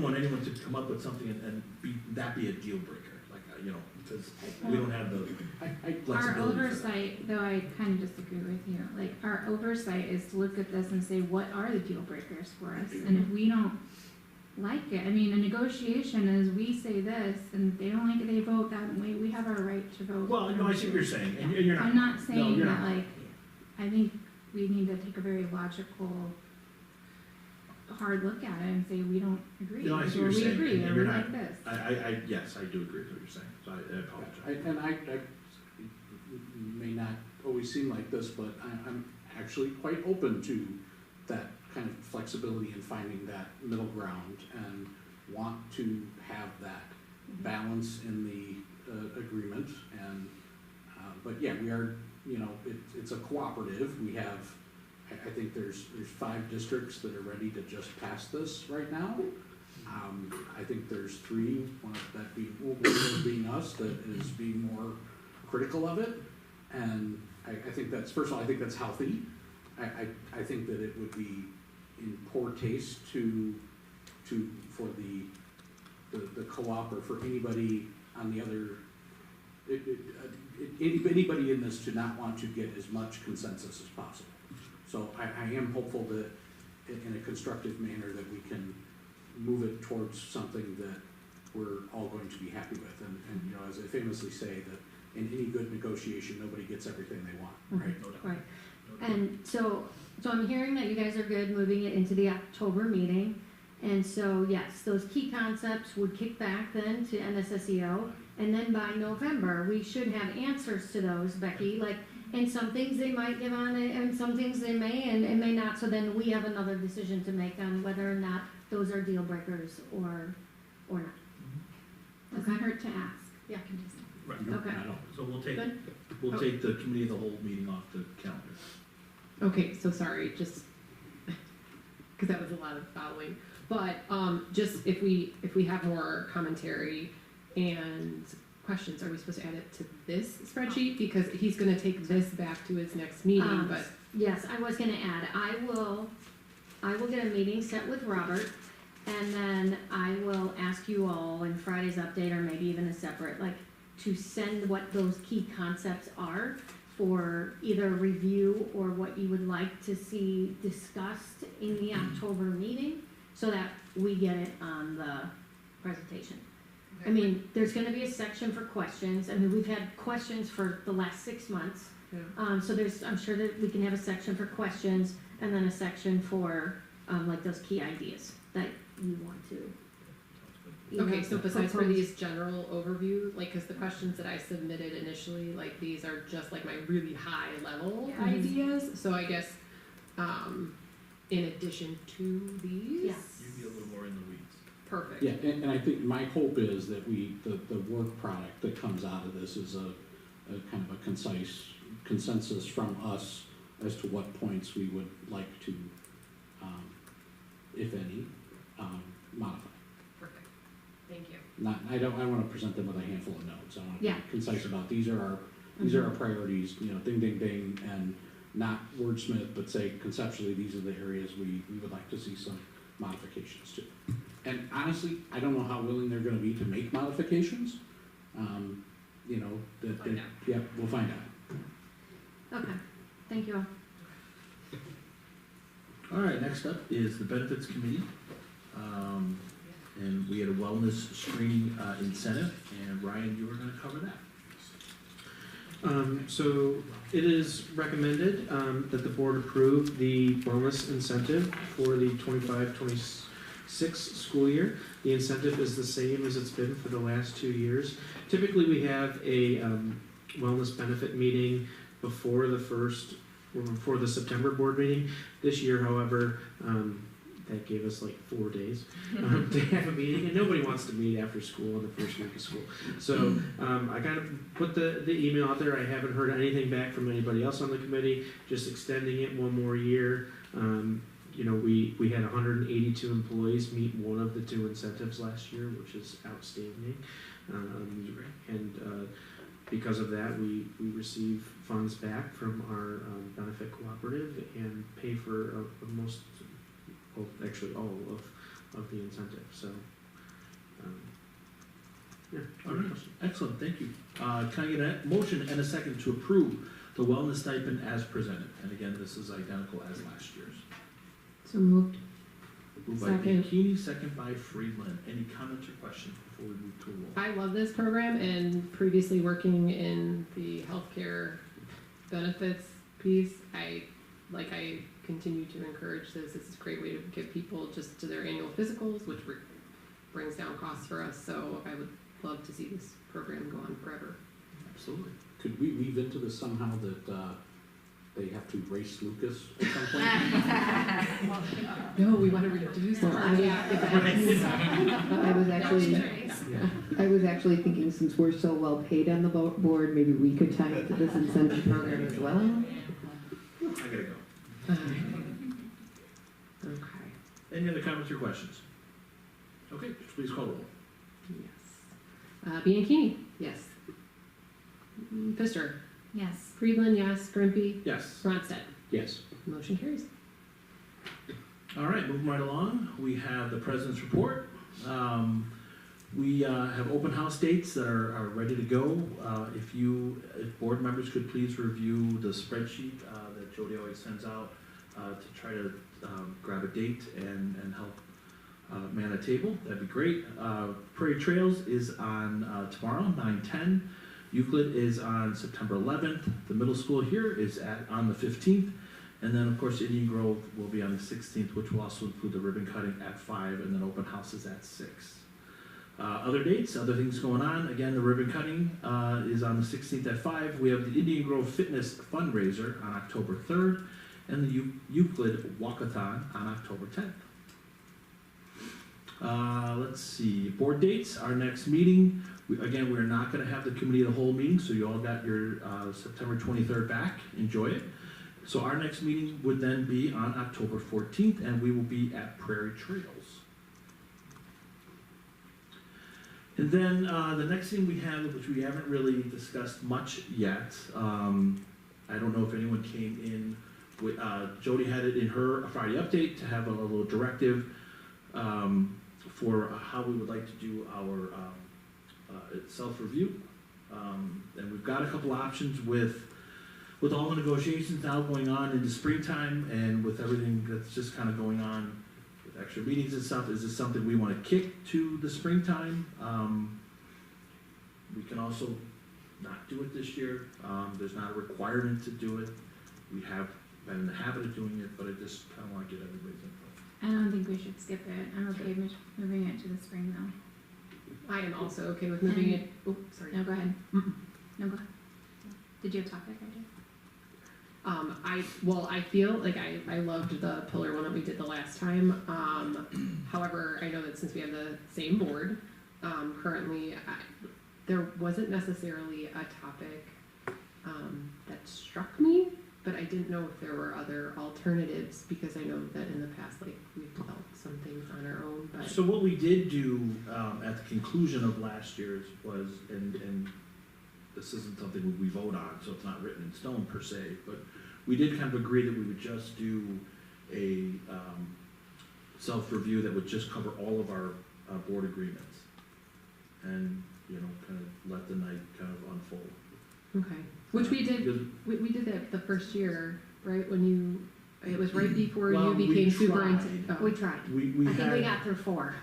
want anyone to come up with something and that be a deal breaker, like, because we don't have the Our flexibility for that. oversight, though I kind of disagree with you, like, our oversight is to look at this and say, what are the deal breakers for us? And if we don't like it, I mean, a negotiation is, we say this, and they don't like it, they vote that way, we have our right to vote. Well, no, I see what you're saying, and you're not. I'm not No, saying you're that, not. like, I think we need to take a very logical, hard look at it and say, we don't agree, No, I or see what you're we saying, agree, and or we you're like not- this. Yes, I do agree with what you're saying, so I apologize. I may not always seem like this, but I'm actually quite open to that kind of flexibility in finding that middle ground and want to have that balance in the agreement. And but yeah, we are, it's a cooperative. We have, I think there's 5 districts that are ready to just pass this right now. I think there's 3, one of that being us, that is being more critical of it. And I think that's, first of all, I think that's healthy. I think that it would be in poor taste for the co-op or for anybody on the other, anybody in this to not want to get as much consensus as possible. So I am hopeful that in a constructive manner that we can move it towards something that we're all going to be happy with. And as I famously say, that in any good negotiation, nobody gets everything they want, right? right. And so I'm hearing that you guys are good moving it into the October meeting. And so, yes, those key concepts would kick back then to NSSEO. And then by November, we should have answers to those, Becky, like, and some things they might give on it, and some things they may and may not. So then we have another decision to make on whether or not those are deal breakers or not. Doesn't hurt to ask. Yeah. Right. Okay. I know. So we'll take Good. the committee of the whole meeting off the calendar. Okay, so sorry, just, cause that was a lot of following, but, just if we have more commentary and questions, are we supposed to add it to this spreadsheet? Because he's gonna take this back to his next meeting, but. Yes, I was gonna add, I will get a meeting set with Robert, and then I will ask you all in Friday's update, or maybe even a separate, like, to send what those key concepts are for either review or what you would like to see discussed in the October meeting, so that we get it on the presentation. I mean, there's gonna be a section for questions. I mean, we've had questions for the last 6 months. Yeah. So I'm sure that we can have a section for questions and then a section for, like those key ideas that you want to. you Okay, know, so besides for propose. these general overview, like, cause the questions that I submitted initially, like, these are just like my really high level Yeah. ideas, so I guess, in addition to these? Yeah. You'd be a little more in the weeds. Perfect. Yeah, and I think my hope is that the work product that comes out of this is a kind of a concise consensus from us as to what points we would like to, if any, modify. Perfect, thank you. I don't wanna present them with a handful of notes, I wanna Yeah. be concise about, these are our priorities, you know, ding, ding, ding, and not wordsmith, but say conceptually, these are the areas we would like to see some modifications to. And honestly, I don't know how willing they're gonna be to make modifications, you know, Find out. yeah, we'll find out. Okay, thank you all. All right, next up is the Benefits Committee. And we had a wellness screening incentive, and Ryan, you were gonna cover that. So it is recommended that the board approve the wellness incentive for the 25-26 school year. The incentive is the same as it's been for the last 2 years. Typically, we have a wellness benefit meeting before the September board meeting. This year, however, that gave us like 4 days to have a meeting, and nobody wants to meet after school in the first week of school. So I kind of put the email out there. I haven't heard anything back from anybody else on the committee, just extending it one more year. You know, we had 182 employees meet one of the 2 incentives last year, which is outstanding. And because of that, we receive funds back from our benefit cooperative and pay for most, well, actually all of the incentive, so, yeah. All right, excellent, thank you. Can I get a motion and a second to approve the wellness stipend as presented? And again, this is identical as last year's. So moved. Moved by Second. Bianchini, second by Friedland. Any comments or questions before we move to a roll? I love this program, and previously working in the healthcare benefits piece, I continue to encourage this. This is a great way to get people just to their annual physicals, which brings down costs for us, so I would love to see this program go on forever. Absolutely. Could we weave into this somehow that, they have to race Lucas at some point? No, we want to reduce the Well, I was actually thinking, since we're so well paid on the board, maybe we could tie it to this incentive program as well. I gotta go. Okay, Any other comments or questions? Okay, please call roll. yes. Bianchini? Yes. Pfister? Yes. Friedland, yes. Grimpy? Yes. Ronstadt? Yes. Motion carries. All right, moving right along, we have the president's report. We have open house dates that are ready to go. If board members could please review the spreadsheet that Jody always sends out to try to grab a date and help man a table, that'd be great. Prairie Trails is on tomorrow, 9/10. Euclid is on September 11th. The middle school here is on the 15th. And then, of course, Indian Grove will be on the 16th, which will also include the ribbon cutting at 5, and then open houses at 6. Other dates, other things going on. Again, the ribbon cutting is on the 16th at 5. We have the Indian Grove Fitness fundraiser on October 3rd, and the Euclid Walkathon on October 10th. Let's see, board dates. Our next meeting, again, we're not going to have the committee of the whole meeting, so you all got your September 23rd back. Enjoy it. So our next meeting would then be on October 14th, and we will be at Prairie Trails. And then the next thing we have, which we haven't really discussed much yet, I don't know if anyone came in with, Jody had it in her Friday update to have a little directive for how we would like to do our self-review. And we've got a couple options with all the negotiations now going on into springtime and with everything that's just kind of going on with extra meetings and stuff. Is this something we want to kick to the springtime? We can also not do it this year. There's not a requirement to do it. We have been in the habit of doing it, but I just kind of want to get everybody's input. I don't think we should skip it. I'm okay with moving it to the spring though. I am also okay with moving it, oh, sorry. No, go ahead. No, go ahead. Did you have a topic idea? I feel like I loved the pillar one that we did the last time. However, I know that since we have the same board, currently, there wasn't necessarily a topic, that struck me, but I didn't know if there were other alternatives, because I know that in the past, like, we've developed some things on our own, but. So what we did do at the conclusion of last year's was, and this isn't something we vote on, so it's not written in stone per se, but we did kind of agree that we would just do a self-review that would just cover all of our board agreements. And, you know, kind of let the night kind of unfold. Okay, which we did, Because- we did that the first year, right, when you, it was right before Well, you we became tried. superintendent. We tried. We I think we had, got through 4.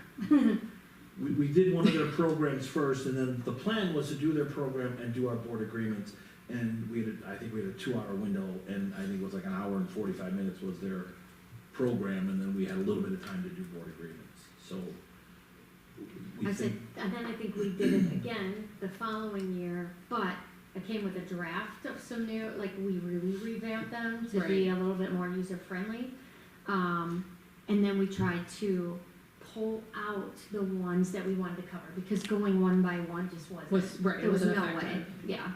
we did one of their programs first, and then the plan was to do their program and do our board agreements. And I think we had a 2-hour window, and I think it was like an hour and 45 minutes was their program, and then we had a little bit of time to do board agreements, so. we I said, think- and then I think we did it again the following year, but it came with a draft of some new, like, we really revamped them to be a little bit more user-friendly. And then we tried to pull out the ones that we wanted to cover, because going one by one just wasn't. Right, it There was no wasn't way, effective. yeah.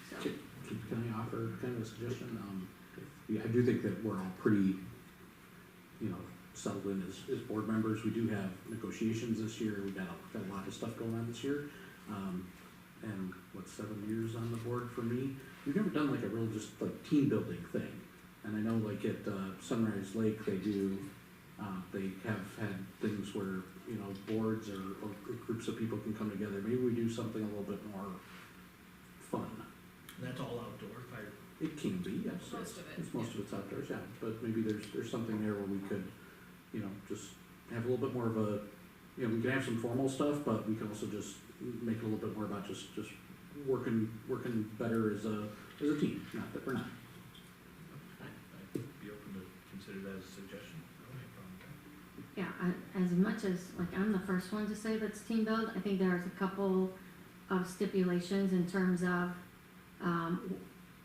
So, Can I offer kind of a suggestion? Yeah, I do think that we're all pretty, you know, settled in as board members. We do have negotiations this year. We've got a lot of stuff going on this year. And 7 years on the board for me? We've never done like a real just like team building thing. And I know like at Sunrise Lake, they do, they have had things where, you know, boards or groups of people can come together. Maybe we do something a little bit more fun. That's all outdoor, if I It can be, yes. Most of it, Most of it's outdoors, yeah, but maybe there's something there where we could, you know, just have a little bit more of a, you know, we can have some formal stuff, but we can also just make it a little bit more about just working better as a team, not that we're not. I'd be open to consider that as a suggestion. yeah, as much as, like, I'm the first one to say that's team build, I think there's a couple of stipulations in terms of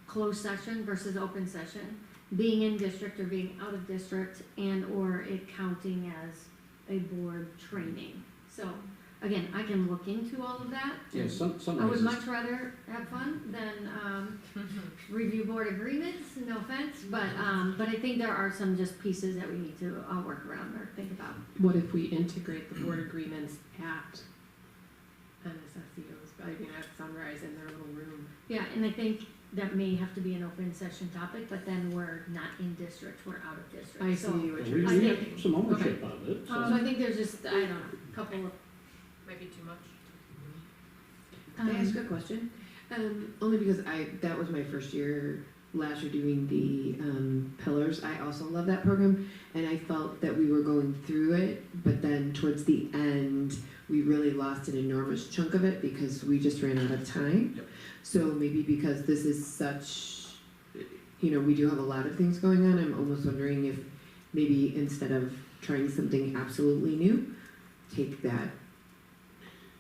closed session versus open session, being in district or being out of district, and or it counting as a board training. So, again, I can look into all of that. Yeah, some I would races- much rather have fun than review board agreements, no offense, but I think there are some just pieces that we need to work around or think about. What if we integrate the board agreements at NSSEO's, I mean, at Sunrise in their little room? Yeah, and I think that may have to be an open session topic, but then we're not in district, we're out of district. I see So- what We you're I we saying. think- have some ownership of it, So so. I think there's just, I don't know, a couple of. Might be too much. Can I ask a question? Only because that was my first year last year doing the pillars. I also love that program, and I felt that we were going through it, but then towards the end, we really lost an enormous chunk of it because we just ran out of time. Yep. So maybe because this is such, you know, we do have a lot of things going on, I'm almost wondering if maybe instead of trying something absolutely new, take that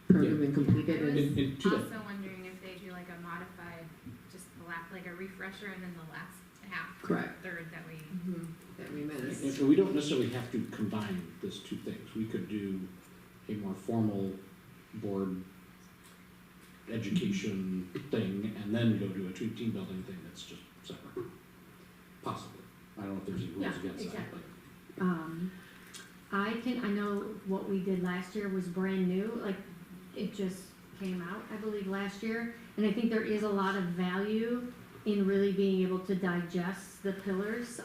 program and complete it. I was And And to that, also wondering if they do like a modified, just like a refresher and then the last half, Correct. third that we. that we missed. and we don't necessarily have to combine these two things. We could do a more formal board education thing and then go do a team building thing that's just separate. Possibly. I don't know if there's any rules Yeah, against that, exactly. but. I know what we did last year was brand new, like, it just came out, I believe, last year. And I think there is a lot of value in really being able to digest the pillars.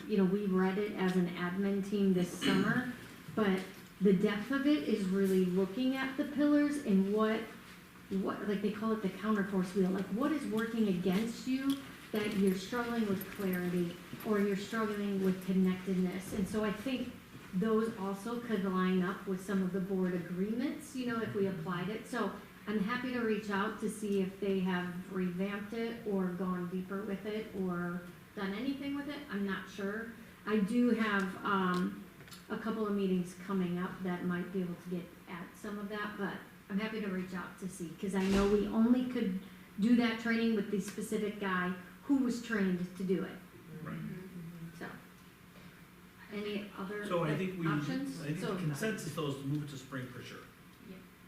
You know, we read it as an admin team this summer, but the depth of it is really looking at the pillars and what, like they call it the counterforce wheel, like what is working against you that you're struggling with clarity or you're struggling with connectedness. And so I think those also could line up with some of the board agreements, you know, if we applied it. So I'm happy to reach out to see if they have revamped it or gone deeper with it or done anything with it. I'm not sure. I do have a couple of meetings coming up that might be able to get at some of that, but I'm happy to reach out to see, because I know we only could do that training with the specific guy who was trained to do it. Right. So, any other So I think options? I think So- the consensus though is to move it to spring for sure.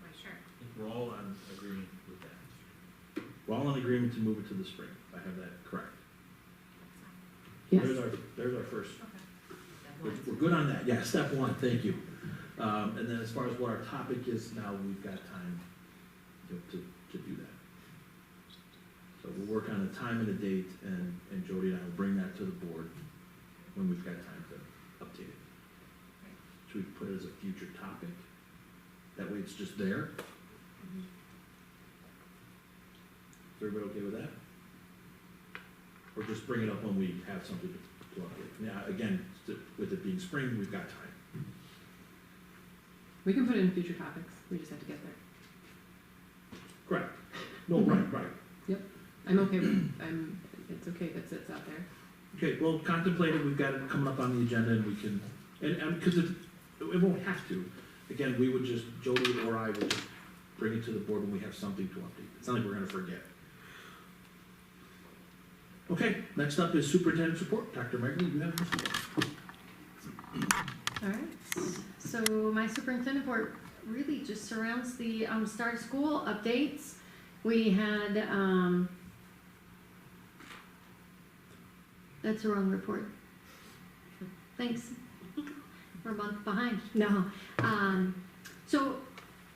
For sure. I think we're all on agreement with that. We're all in agreement to move it to the spring, if I have that correct. Yes. There's our first. We're good on that, yeah, step one, thank you. And then as far as what our topic is, now we've got time to do that. So we'll work on a time and a date, and Jody and I will bring that to the board when we've got time to update it. Should we put it as a future topic? That way it's just there? Is everybody okay with that? Or just bring it up when we have something to update? Now, again, with it being spring, we've got time. We can put it in future topics, we just have to get there. Correct. No, right. I'm okay with, it's okay if it sits out there. Okay, well, contemplate it, we've got it coming up on the agenda, and we can, and, because it won't have to. Again, we would just, Jody or I would just bring it to the board when we have something to update. It's not like we're gonna forget. Okay, next up is superintendent's report. Dr. Megley, you have this report. All right, so my superintendent report really just surrounds the start of school updates. We had, that's the wrong report. Thanks. We're a month behind. No. So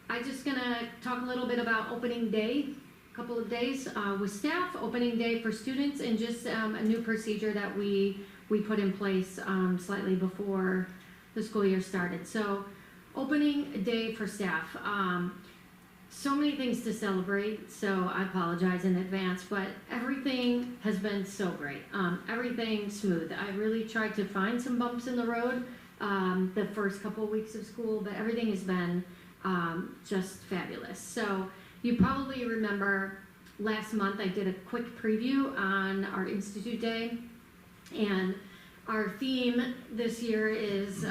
I'm just gonna talk a little bit about opening day, a couple of days with staff, opening day for students, and just a new procedure that we put in place slightly before the school year started. So opening day for staff. So many things to celebrate, so I apologize in advance, but everything has been so great. Everything smooth. I really tried to find some bumps in the road the first couple of weeks of school, but everything has been just fabulous. So you probably remember last month I did a quick preview on our Institute Day, and our theme this year is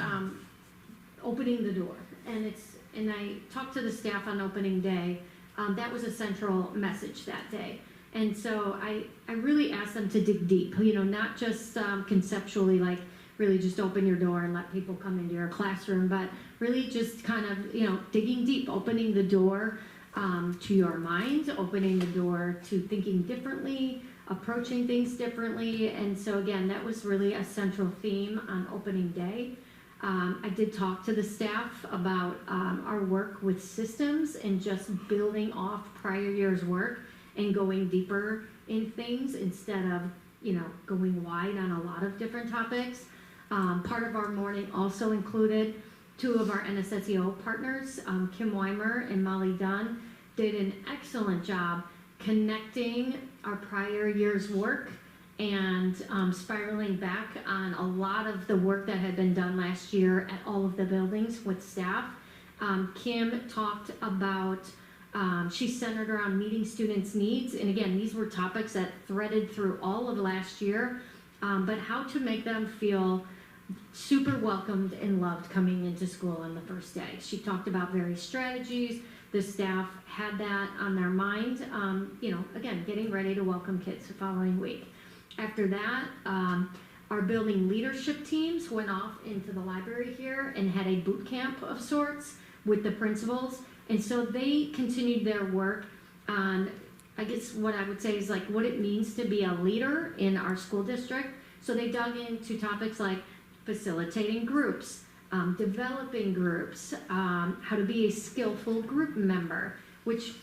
opening the door, and I talked to the staff on opening day. That was a central message that day. And so I really asked them to dig deep, not just conceptually, like really just open your door and let people come into your classroom, but really just kind of, digging deep, opening the door to your mind, opening the door to thinking differently, approaching things differently. And so again, that was really a central theme on opening day. I did talk to the staff about our work with systems and just building off prior year's work and going deeper in things instead of, going wide on a lot of different topics. Part of our morning also included two of our NSSEO partners, Kim Weimer and Molly Dunn, did an excellent job connecting our prior year's work and spiraling back on a lot of the work that had been done last year at all of the buildings with staff. Kim talked about, she centered around meeting students' needs, and again, these were topics that threaded through all of last year, but how to make them feel super welcomed and loved coming into school on the first day. She talked about various strategies. The staff had that on their mind, again, getting ready to welcome kids the following week. After that, our building leadership teams went off into the library here and had a boot camp of sorts with the principals. And so they continued their work on, I guess what I would say is like what it means to be a leader in our school district. So they dug into topics like facilitating groups, developing groups, how to be a skillful group member, which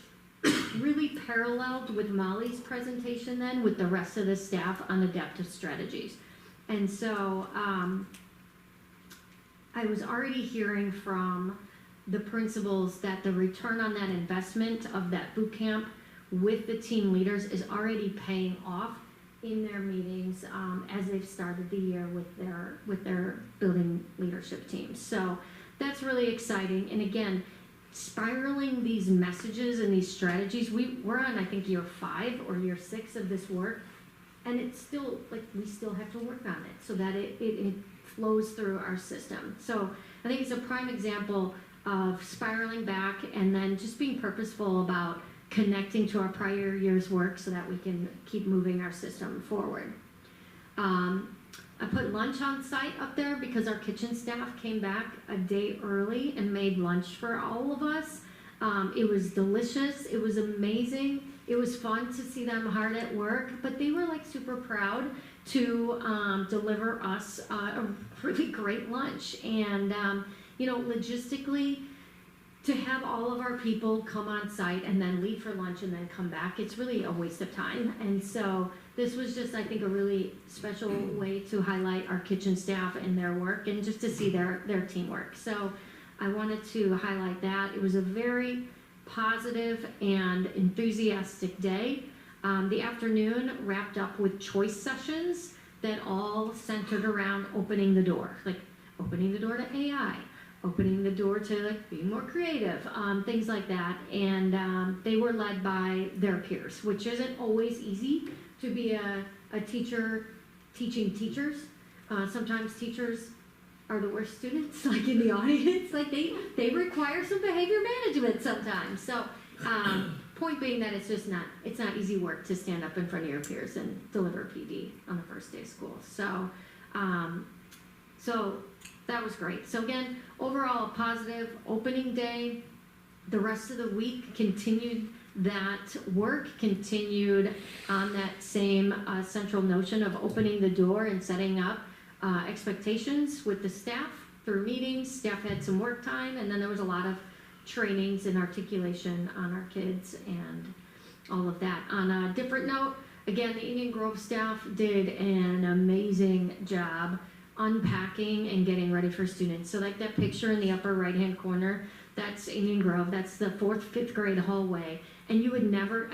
really paralleled with Molly's presentation then with the rest of the staff on adaptive strategies. And so I was already hearing from the principals that the return on that investment of that boot camp with the team leaders is already paying off in their meetings as they've started the year with their building leadership teams. So that's really exciting. And again, spiraling these messages and these strategies. We're on, I think, year 5 or year 6 of this work, and it's still, like, we still have to work on it so that it flows through our system. So I think it's a prime example of spiraling back and then just being purposeful about connecting to our prior year's work so that we can keep moving our system forward. I put lunch on site up there because our kitchen staff came back a day early and made lunch for all of us. It was delicious. It was amazing. It was fun to see them hard at work, but they were like super proud to deliver us a really great lunch. And logistically, to have all of our people come on site and then leave for lunch and then come back, it's really a waste of time. And so this was just, I think, a really special way to highlight our kitchen staff and their work and just to see their teamwork. So I wanted to highlight that. It was a very positive and enthusiastic day. The afternoon wrapped up with choice sessions that all centered around opening the door, like opening the door to AI, opening the door to like being more creative, things like that. And they were led by their peers, which isn't always easy to be a teacher teaching teachers. Sometimes teachers are the worst students, like in the audience. Like they require some behavior management sometimes. So point being that it's not easy work to stand up in front of your peers and deliver PD on the first day of school. So that was great. So again, overall a positive opening day. The rest of the week continued that work, continued on that same central notion of opening the door and setting up expectations with the staff through meetings. Staff had some work time, and then there was a lot of trainings and articulation on our kids and all of that. On a different note, again, the Indian Grove staff did an amazing job unpacking and getting ready for students. So like that picture in the upper right-hand corner, that's Indian Grove. That's the 4th, 5th grade hallway. And you would never,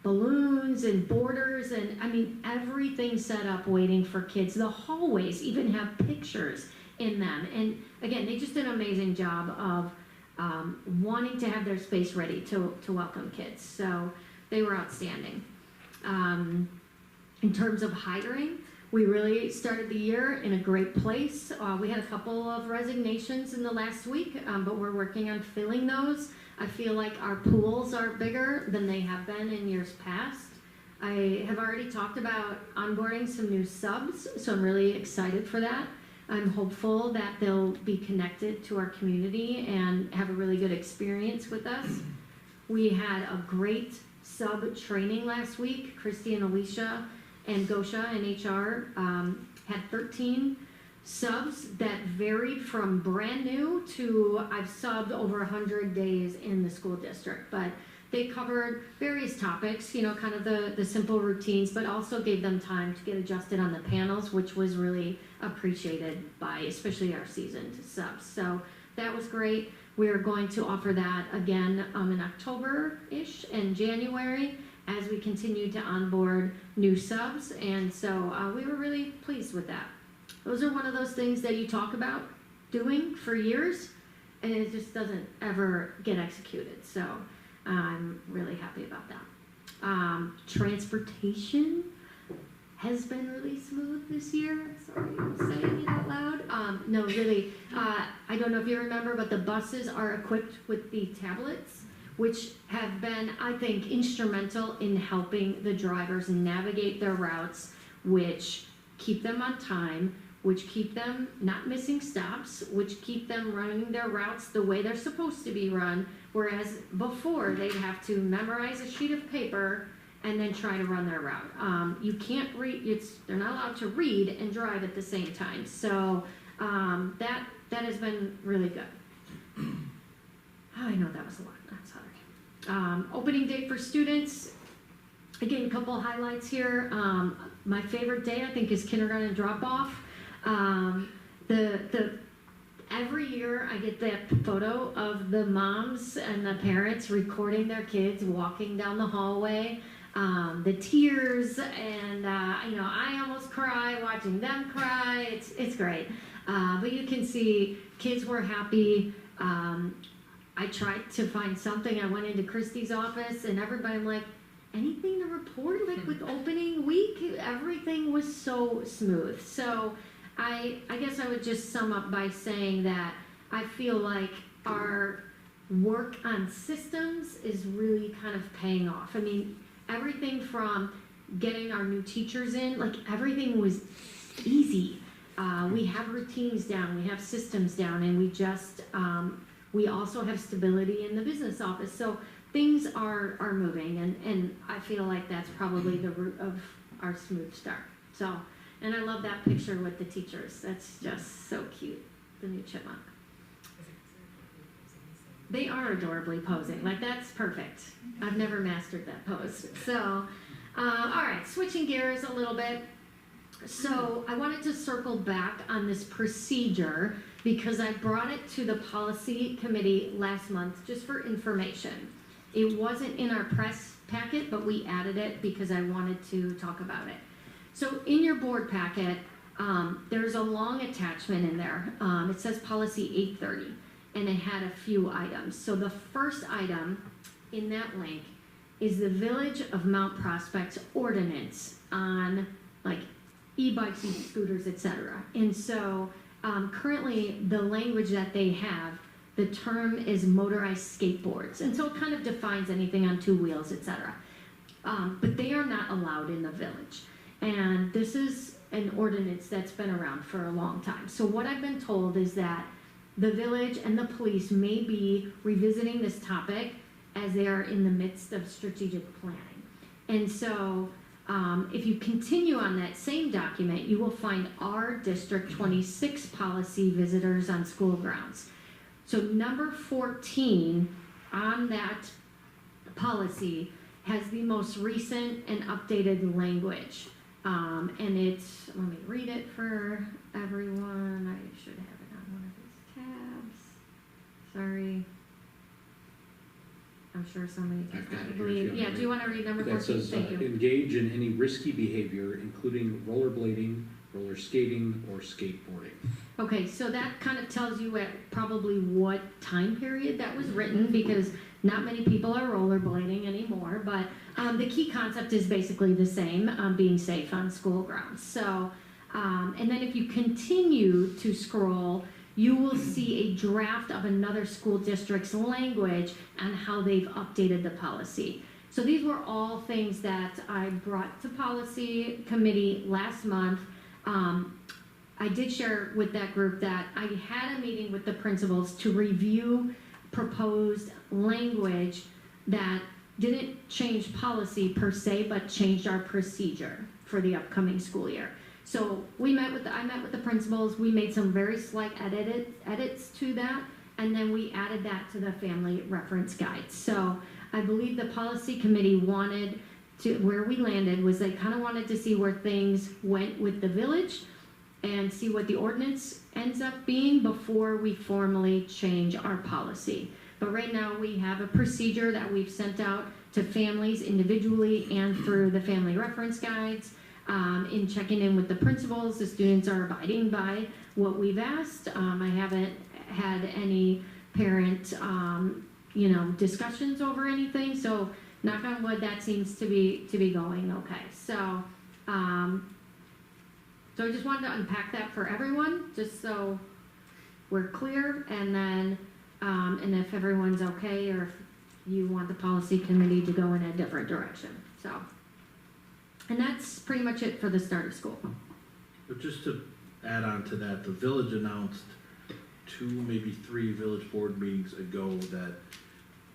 balloons and borders and, everything set up waiting for kids. The hallways even have pictures in them. And again, they just did an amazing job of wanting to have their space ready to welcome kids. So they were outstanding. In terms of hiring, we really started the year in a great place. We had a couple of resignations in the last week, but we're working on filling those. I feel like our pools are bigger than they have been in years past. I have already talked about onboarding some new subs, so I'm really excited for that. I'm hopeful that they'll be connected to our community and have a really good experience with us. We had a great sub training last week. Christy and Alicia and Gosha and HR had 13 subs that varied from brand new to I've subbed over 100 days in the school district, but they covered various topics, kind of the simple routines, but also gave them time to get adjusted on the panels, which was really appreciated by especially our seasoned subs. So that was great. We are going to offer that again in October-ish and January as we continue to onboard new subs, and so we were really pleased with that. Those are one of those things that you talk about doing for years, and it just doesn't ever get executed, so I'm really happy about that. Transportation has been really smooth this year. Sorry, I'm saying it out loud. No, really, I don't know if you remember, but the buses are equipped with the tablets, which have been, I think, instrumental in helping the drivers navigate their routes, which keep them on time, which keep them not missing stops, which keep them running their routes the way they're supposed to be run, whereas before they'd have to memorize a sheet of paper and then try to run their route. You can't read, they're not allowed to read and drive at the same time. So that has been really good. I know that was a lot, I'm sorry. Opening day for students, again, a couple of highlights here. My favorite day, I think, is kindergarten drop-off. Every year I get that photo of the moms and the parents recording their kids walking down the hallway, the tears, and I almost cry watching them cry. It's great. But you can see kids were happy. I tried to find something, I went into Christie's office and everybody, I'm like, anything to report, like with opening week, everything was so smooth. So I guess I would just sum up by saying that I feel like our work on systems is really kind of paying off. I mean, everything from getting our new teachers in, like everything was easy. We have routines down, we have systems down, and we also have stability in the business office. So things are moving, and I feel like that's probably the root of our smooth start. So, and I love that picture with the teachers. That's just so cute, the new chipmunk. They are adorably posing, like that's perfect. I've never mastered that pose. So, all right, switching gears a little bit. So I wanted to circle back on this procedure because I brought it to the policy committee last month just for information. It wasn't in our press packet, but we added it because I wanted to talk about it. So in your board packet, there's a long attachment in there. It says policy 830, and it had a few items. So the first item in that link is the Village of Mount Prospect's ordinance on like e-bikes, e-scooters, etc. And so currently the language that they have, the term is motorized skateboards. And so it kind of defines anything on two wheels, etc. But they are not allowed in the village. And this is an ordinance that's been around for a long time. So what I've been told is that the village and the police may be revisiting this topic as they are in the midst of strategic planning. And so if you continue on that same document, you will find our District 26 policy, visitors on school grounds. So number 14 on that policy has the most recent and updated language. And it's, let me read it for everyone. I should have it on one of these tabs. Sorry. I'm sure somebody can I've got it probably, here if you yeah, want do you want to read number That 14? says, Thank you. engage in any risky behavior, including rollerblading, roller skating, or skateboarding. Okay, so that kind of tells you at probably what time period that was written, because not many people are rollerblading anymore, but the key concept is basically the same, being safe on school grounds. So, and then if you continue to scroll, you will see a draft of another school district's language on how they've updated the policy. So these were all things that I brought to policy committee last month. I did share with that group that I had a meeting with the principals to review proposed language that didn't change policy per se, but changed our procedure for the upcoming school year. So I met with the principals, we made some very slight edits to that, and then we added that to the family reference guide. So I believe the policy committee wanted to, where we landed was they kind of wanted to see where things went with the village and see what the ordinance ends up being before we formally change our policy. But right now we have a procedure that we've sent out to families individually and through the family reference guides. In checking in with the principals, the students are abiding by what we've asked. I haven't had any parent, discussions over anything. So knock on wood, that seems to be going okay. So, so I just wanted to unpack that for everyone, just so we're clear, and then, and if everyone's okay, or if you want the policy committee to go in a different direction. So, and that's pretty much it for the start of school. But just to add on to that, the village announced 2, maybe 3 village board meetings ago that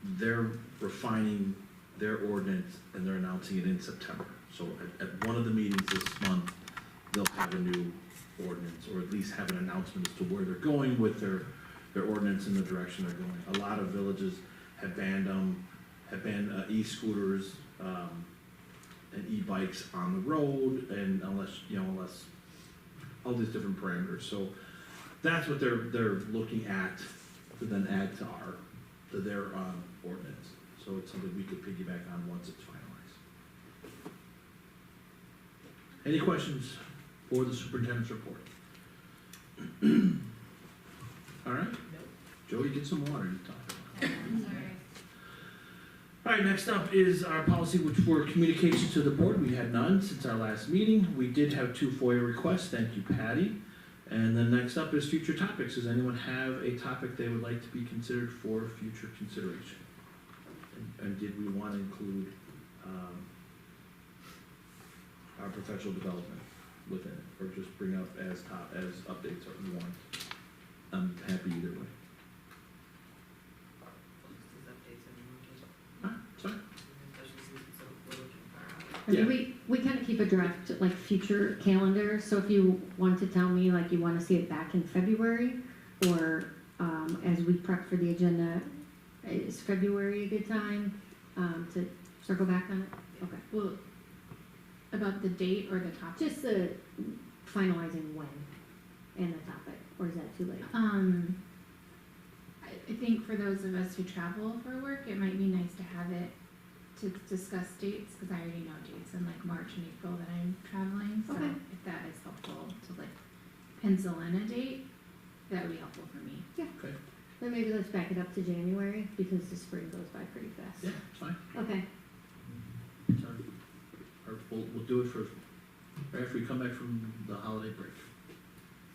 they're refining their ordinance and they're announcing it in September. So at one of the meetings this month, they'll have a new ordinance, or at least have an announcement as to where they're going with their ordinance and the direction they're going. A lot of villages have banned e-scooters, and e-bikes on the road, and unless all these different parameters. So that's what they're looking at to then add to their ordinance. So it's something we could piggyback on once it's finalized. Any questions for the superintendent's report? All right. Joey, get some water. You talk. All right, next up is our policy which for communication to the board. We had none since our last meeting. We did have 2 FOIA requests. Thank you, Patty. And then next up is future topics. Does anyone have a topic they would like to be considered for future consideration? And did we want to include our professional development within it, or just bring up as updates or you want? I'm happy either way. Sorry. I mean, we kind of keep a draft, like, future calendar, so if you want to tell me, like, you want to see it back in February, or, as we prep for the agenda, is February a good time, to circle back on it? Okay. Well, about the date or the topic? Just the finalizing when and the topic, or is that too late? I think for those of us who travel for work, it might be nice to have it to discuss dates, because I already know dates in like March and April that I'm traveling, so Okay. if that is helpful to like pencil in a date, that would be helpful for me. Then maybe let's back it up to January, because the spring goes by pretty fast. Yeah, it's fine. Okay. Sorry. Or we'll do it for, right after we come back from the holiday break.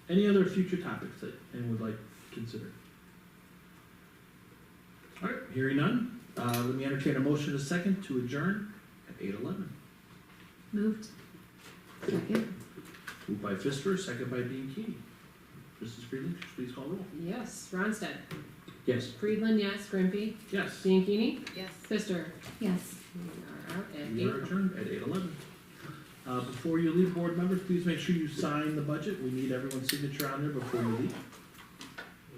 Any other future topics that anyone would like to consider? All right, hearing none, let me entertain a motion a second to adjourn at 8:11. Moved. Second. Moved by Pfister, second by Bianchini. Mrs. Friedland, please call roll. Yes, Ronstadt, Yes. Friedland, yes, Grimpy, Yes. Bianchini, Yes. Pfister. Yes. We are out at We are 8. adjourned at 8:11. Before you leave, board members, please make sure you sign the budget. We need everyone's signature on there before you leave.